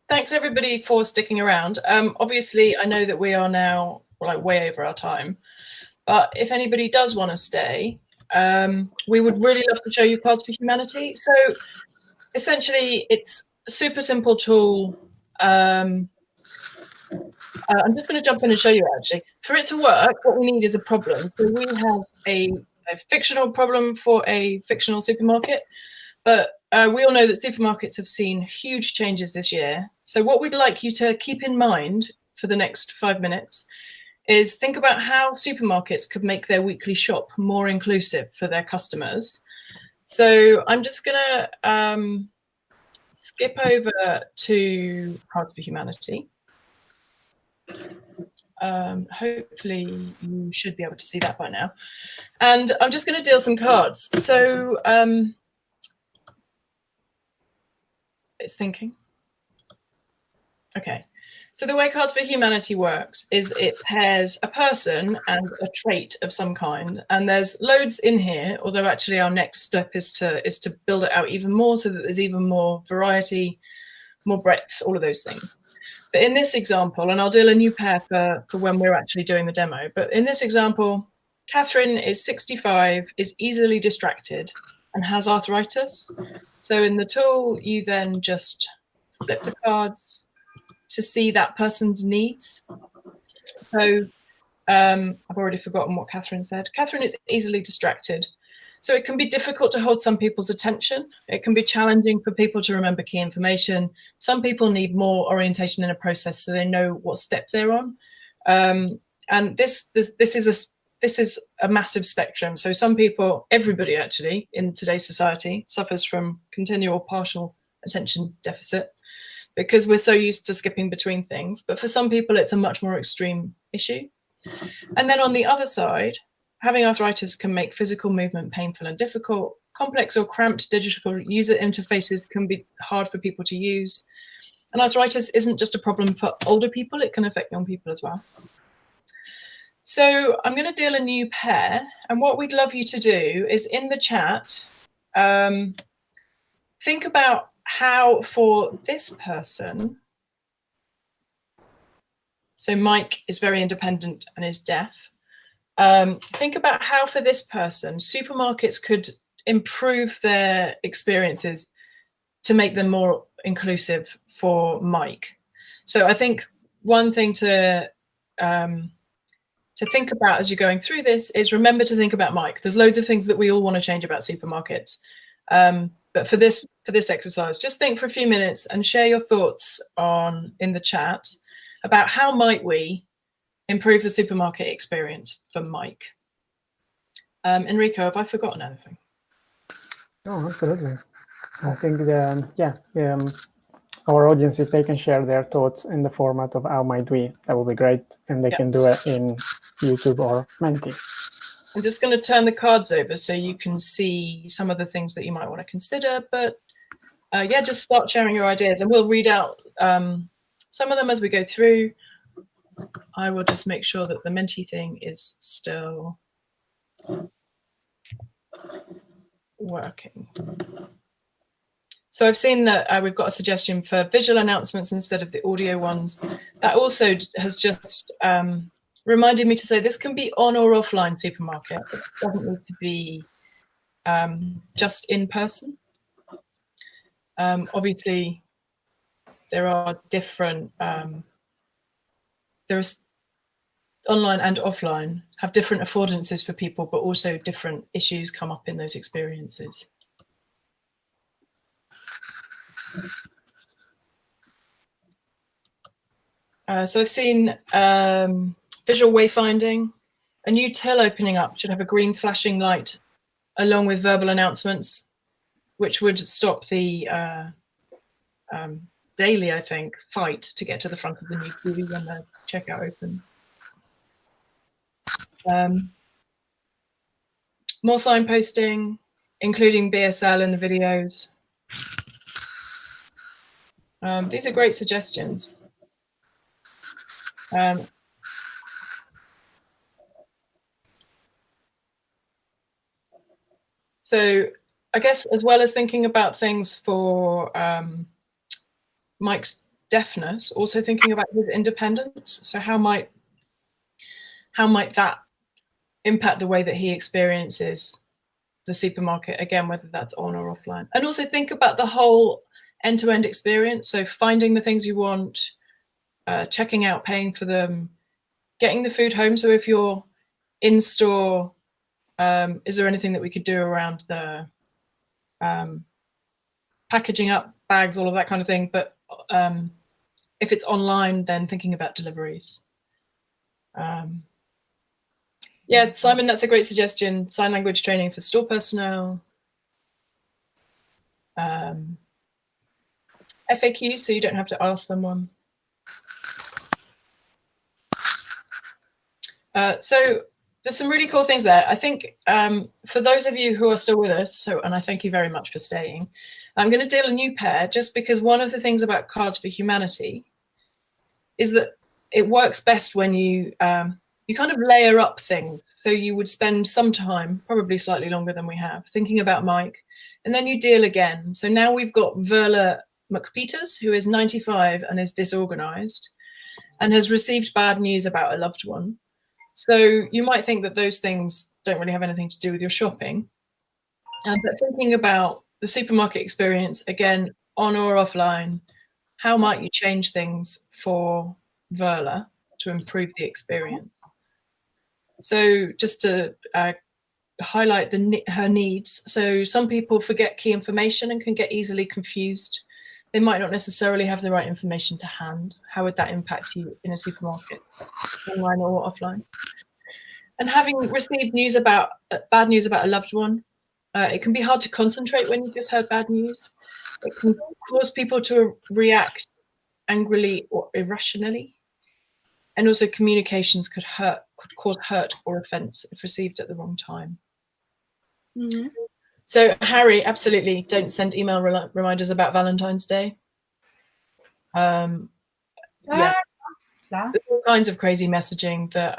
Thanks everybody for sticking around. Obviously, I know that we are now like way over our time, but if anybody does want to stay, we would really love to show you Cards for Humanity. So essentially, it's a super simple tool. I'm just going to jump in and show you actually. For it to work, what we need is a problem. So we have a fictional problem for a fictional supermarket, but we all know that supermarkets have seen huge changes this year. So what we'd like you to keep in mind for the next 5 minutes is think about how supermarkets could make their weekly shop more inclusive for their customers. So I'm just going to skip over to Cards for Humanity. Hopefully you should be able to see that by now. And I'm just going to deal some cards. So it's thinking. Okay. So the way Cards for Humanity works is it pairs a person and a trait of some kind. And there's loads in here, although actually our next step is to build it out even more so that there's even more variety, more breadth, all of those things. But in this example, and I'll deal a new pair for when we're actually doing the demo, but in this example, Catherine is 65, is easily distracted, and has arthritis. So in the tool, you then just flip the cards to see that person's needs. So I've already forgotten what Catherine said. Catherine is easily distracted. So it can be difficult to hold some people's attention. It can be challenging for people to remember key information. Some people need more orientation in a process so they know what step they're on. And this is a massive spectrum. So some people, everybody actually in today's society suffers from continual partial attention deficit because we're so used to skipping between things. But for some people, it's a much more extreme issue. And then on the other side, having arthritis can make physical movement painful and difficult. Complex or cramped digital user interfaces can be hard for people to use. And arthritis isn't just a problem for older people, it can affect young people as well. So I'm going to deal a new pair. And what we'd love you to do is in the chat, think about how for this person, so Mike is very independent and is deaf. Think about how for this person, supermarkets could improve their experiences to make them more inclusive for Mike. So I think one thing to think about as you're going through this is remember to think about Mike. There's loads of things that we all want to change about supermarkets. But for this exercise, just think for a few minutes and share your thoughts in the chat about how might we improve the supermarket experience for Mike. Enrico, have I forgotten anything? No, absolutely. I think our audience, if they can share their thoughts in the format of how might we, that would be great. And they can do it in YouTube or Menti. I'm just going to turn the cards over so you can see some of the things that you might want to consider. But yeah, just start sharing your ideas, and we'll read out some of them as we go through. I will just make sure that the Menti thing is still working. So I've seen that we've got a suggestion for visual announcements instead of the audio ones. That also has just reminded me to say this can be on or offline supermarket. It doesn't need to be just in person. Obviously, there are different, there's online and offline have different affordances for people, but also different issues come up in those experiences. So I've seen visual wayfinding. A new till opening up should have a green flashing light along with verbal announcements, which would stop the daily, I think, fight to get to the front of the new TV when the checkout opens. More signposting, including BSL in the videos. These are great suggestions. So I guess as well as thinking about things for Mike's deafness, also thinking about his independence. So how might that impact the way that he experiences the supermarket, again, whether that's on or offline? And also think about the whole end-to-end experience. So finding the things you want, checking out, paying for them, getting the food home. So if you're in store, is there anything that we could do around the packaging up bags, all of that kind of thing? But if it's online, then thinking about deliveries. Yeah, Simon, that's a great suggestion. Sign language training for store personnel. FAQs, so you don't have to ask someone. So there's some really cool things there. I think for those of you who are still with us, and I thank you very much for staying, I'm going to deal a new pair just because one of the things about Cards for Humanity is that it works best when you kind of layer up things. So you would spend some time, probably slightly longer than we have, thinking about Mike, and then you deal again. So now we've got Verla McPeters, who is 95 and is disorganized and has received bad news about a loved one. So you might think that those things don't really have anything to do with your shopping. But thinking about the supermarket experience, again, on or offline, how might you change things for Verla to improve the experience? So just to highlight her needs. So some people forget key information and can get easily confused. They might not necessarily have the right information to hand. How would that impact you in a supermarket, online or offline? And having received bad news about a loved one, it can be hard to concentrate when you just heard bad news. It can cause people to react angrily or irrationally. And also communications could cause hurt or offense if received at the wrong time. Mm-hmm. So Harry, absolutely don't send email reminders about Valentine's Day. Yeah, there's all kinds of crazy messaging that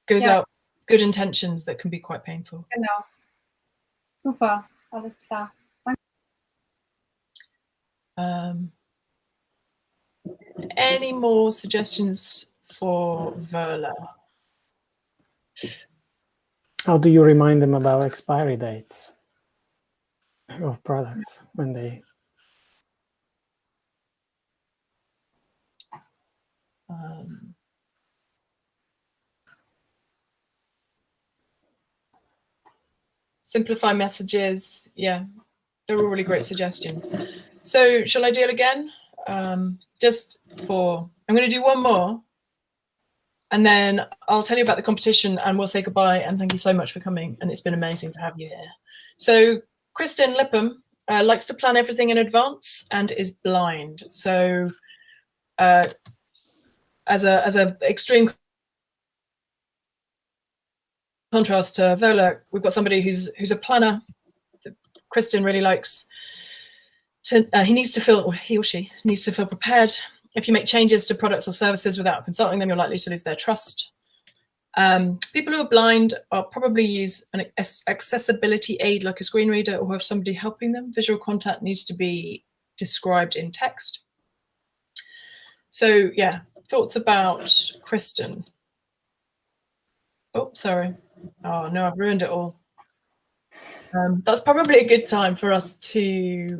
goes out with good intentions that can be quite painful. Genau. Super, alles klar. Any more suggestions for Verla? How do you remind them about expiry dates of products when they... Simplify messages. Yeah, they're all really great suggestions. So shall I deal again? I'm going to do one more. And then I'll tell you about the competition and we'll say goodbye. And thank you so much for coming. And it's been amazing to have you here. So Kristen Lipham likes to plan everything in advance and is blind. So as a extreme contrast to Vola, we've got somebody who's a planner that Kristen really likes. He or she needs to feel prepared. If you make changes to products or services without consulting them, you're likely to lose their trust. People who are blind are probably use an accessibility aid like a screen reader or have somebody helping them. Visual content needs to be described in text. So yeah, thoughts about Kristen? Oh, sorry. Oh no, I've ruined it all. That's probably a good time for us to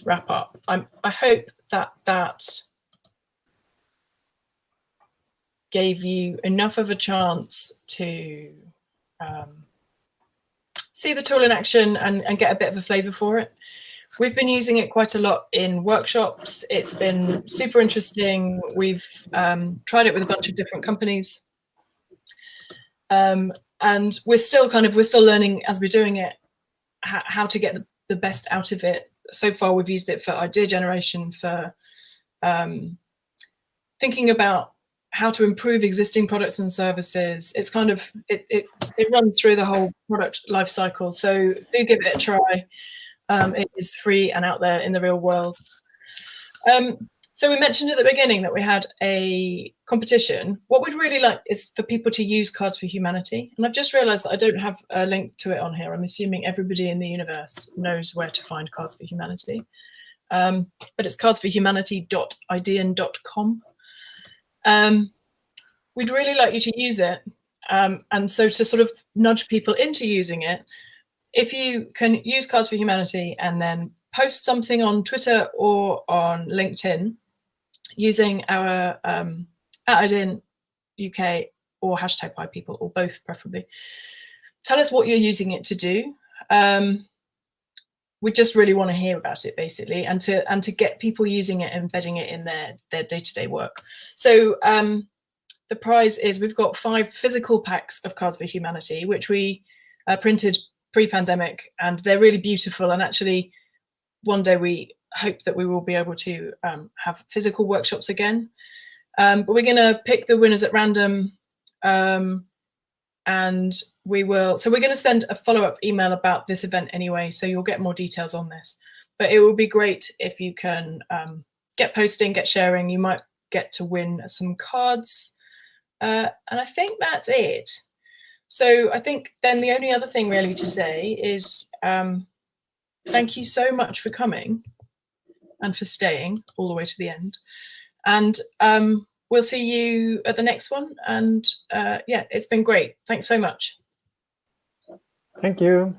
wrap up. I hope that gave you enough of a chance to see the tool in action and get a bit of a flavour for it. We've been using it quite a lot in workshops. It's been super interesting. We've tried it with a bunch of different companies. And we're still learning as we're doing it how to get the best out of it. So far, we've used it for idea generation, for thinking about how to improve existing products and services. It's kind of it runs through the whole product life cycle. So do give it a try. It is free and out there in the real world. So we mentioned at the beginning that we had a competition. What we'd really like is for people to use Cards for Humanity. And I've just realized that I don't have a link to it on here. I'm assuming everybody in the universe knows where to find Cards for Humanity. But it's cardsforhumanity.idean.com. We'd really like you to use it. And so to sort of nudge people into using it, if you can use Cards for Humanity and then post something on Twitter or on LinkedIn using our @Idean UK or #PyPeople, or both preferably. Tell us what you're using it to do. We just really want to hear about it, basically, and to get people using it and embedding it in their day-to-day work. So the prize is we've got 5 physical packs of Cards for Humanity, which we printed pre-pandemic, and they're really beautiful. And actually, one day we hope that we will be able to have physical workshops again. But we're going to pick the winners at random, and we're going to send a follow-up email about this event anyway, so you'll get more details on this. But it will be great if you can get posting, get sharing. You might get to win some cards. And I think that's it. So I think then the only other thing really to say is thank you so much for coming and for staying all the way to the end. And we'll see you at the next one. And yeah, it's been great. Thanks so much. Thank you.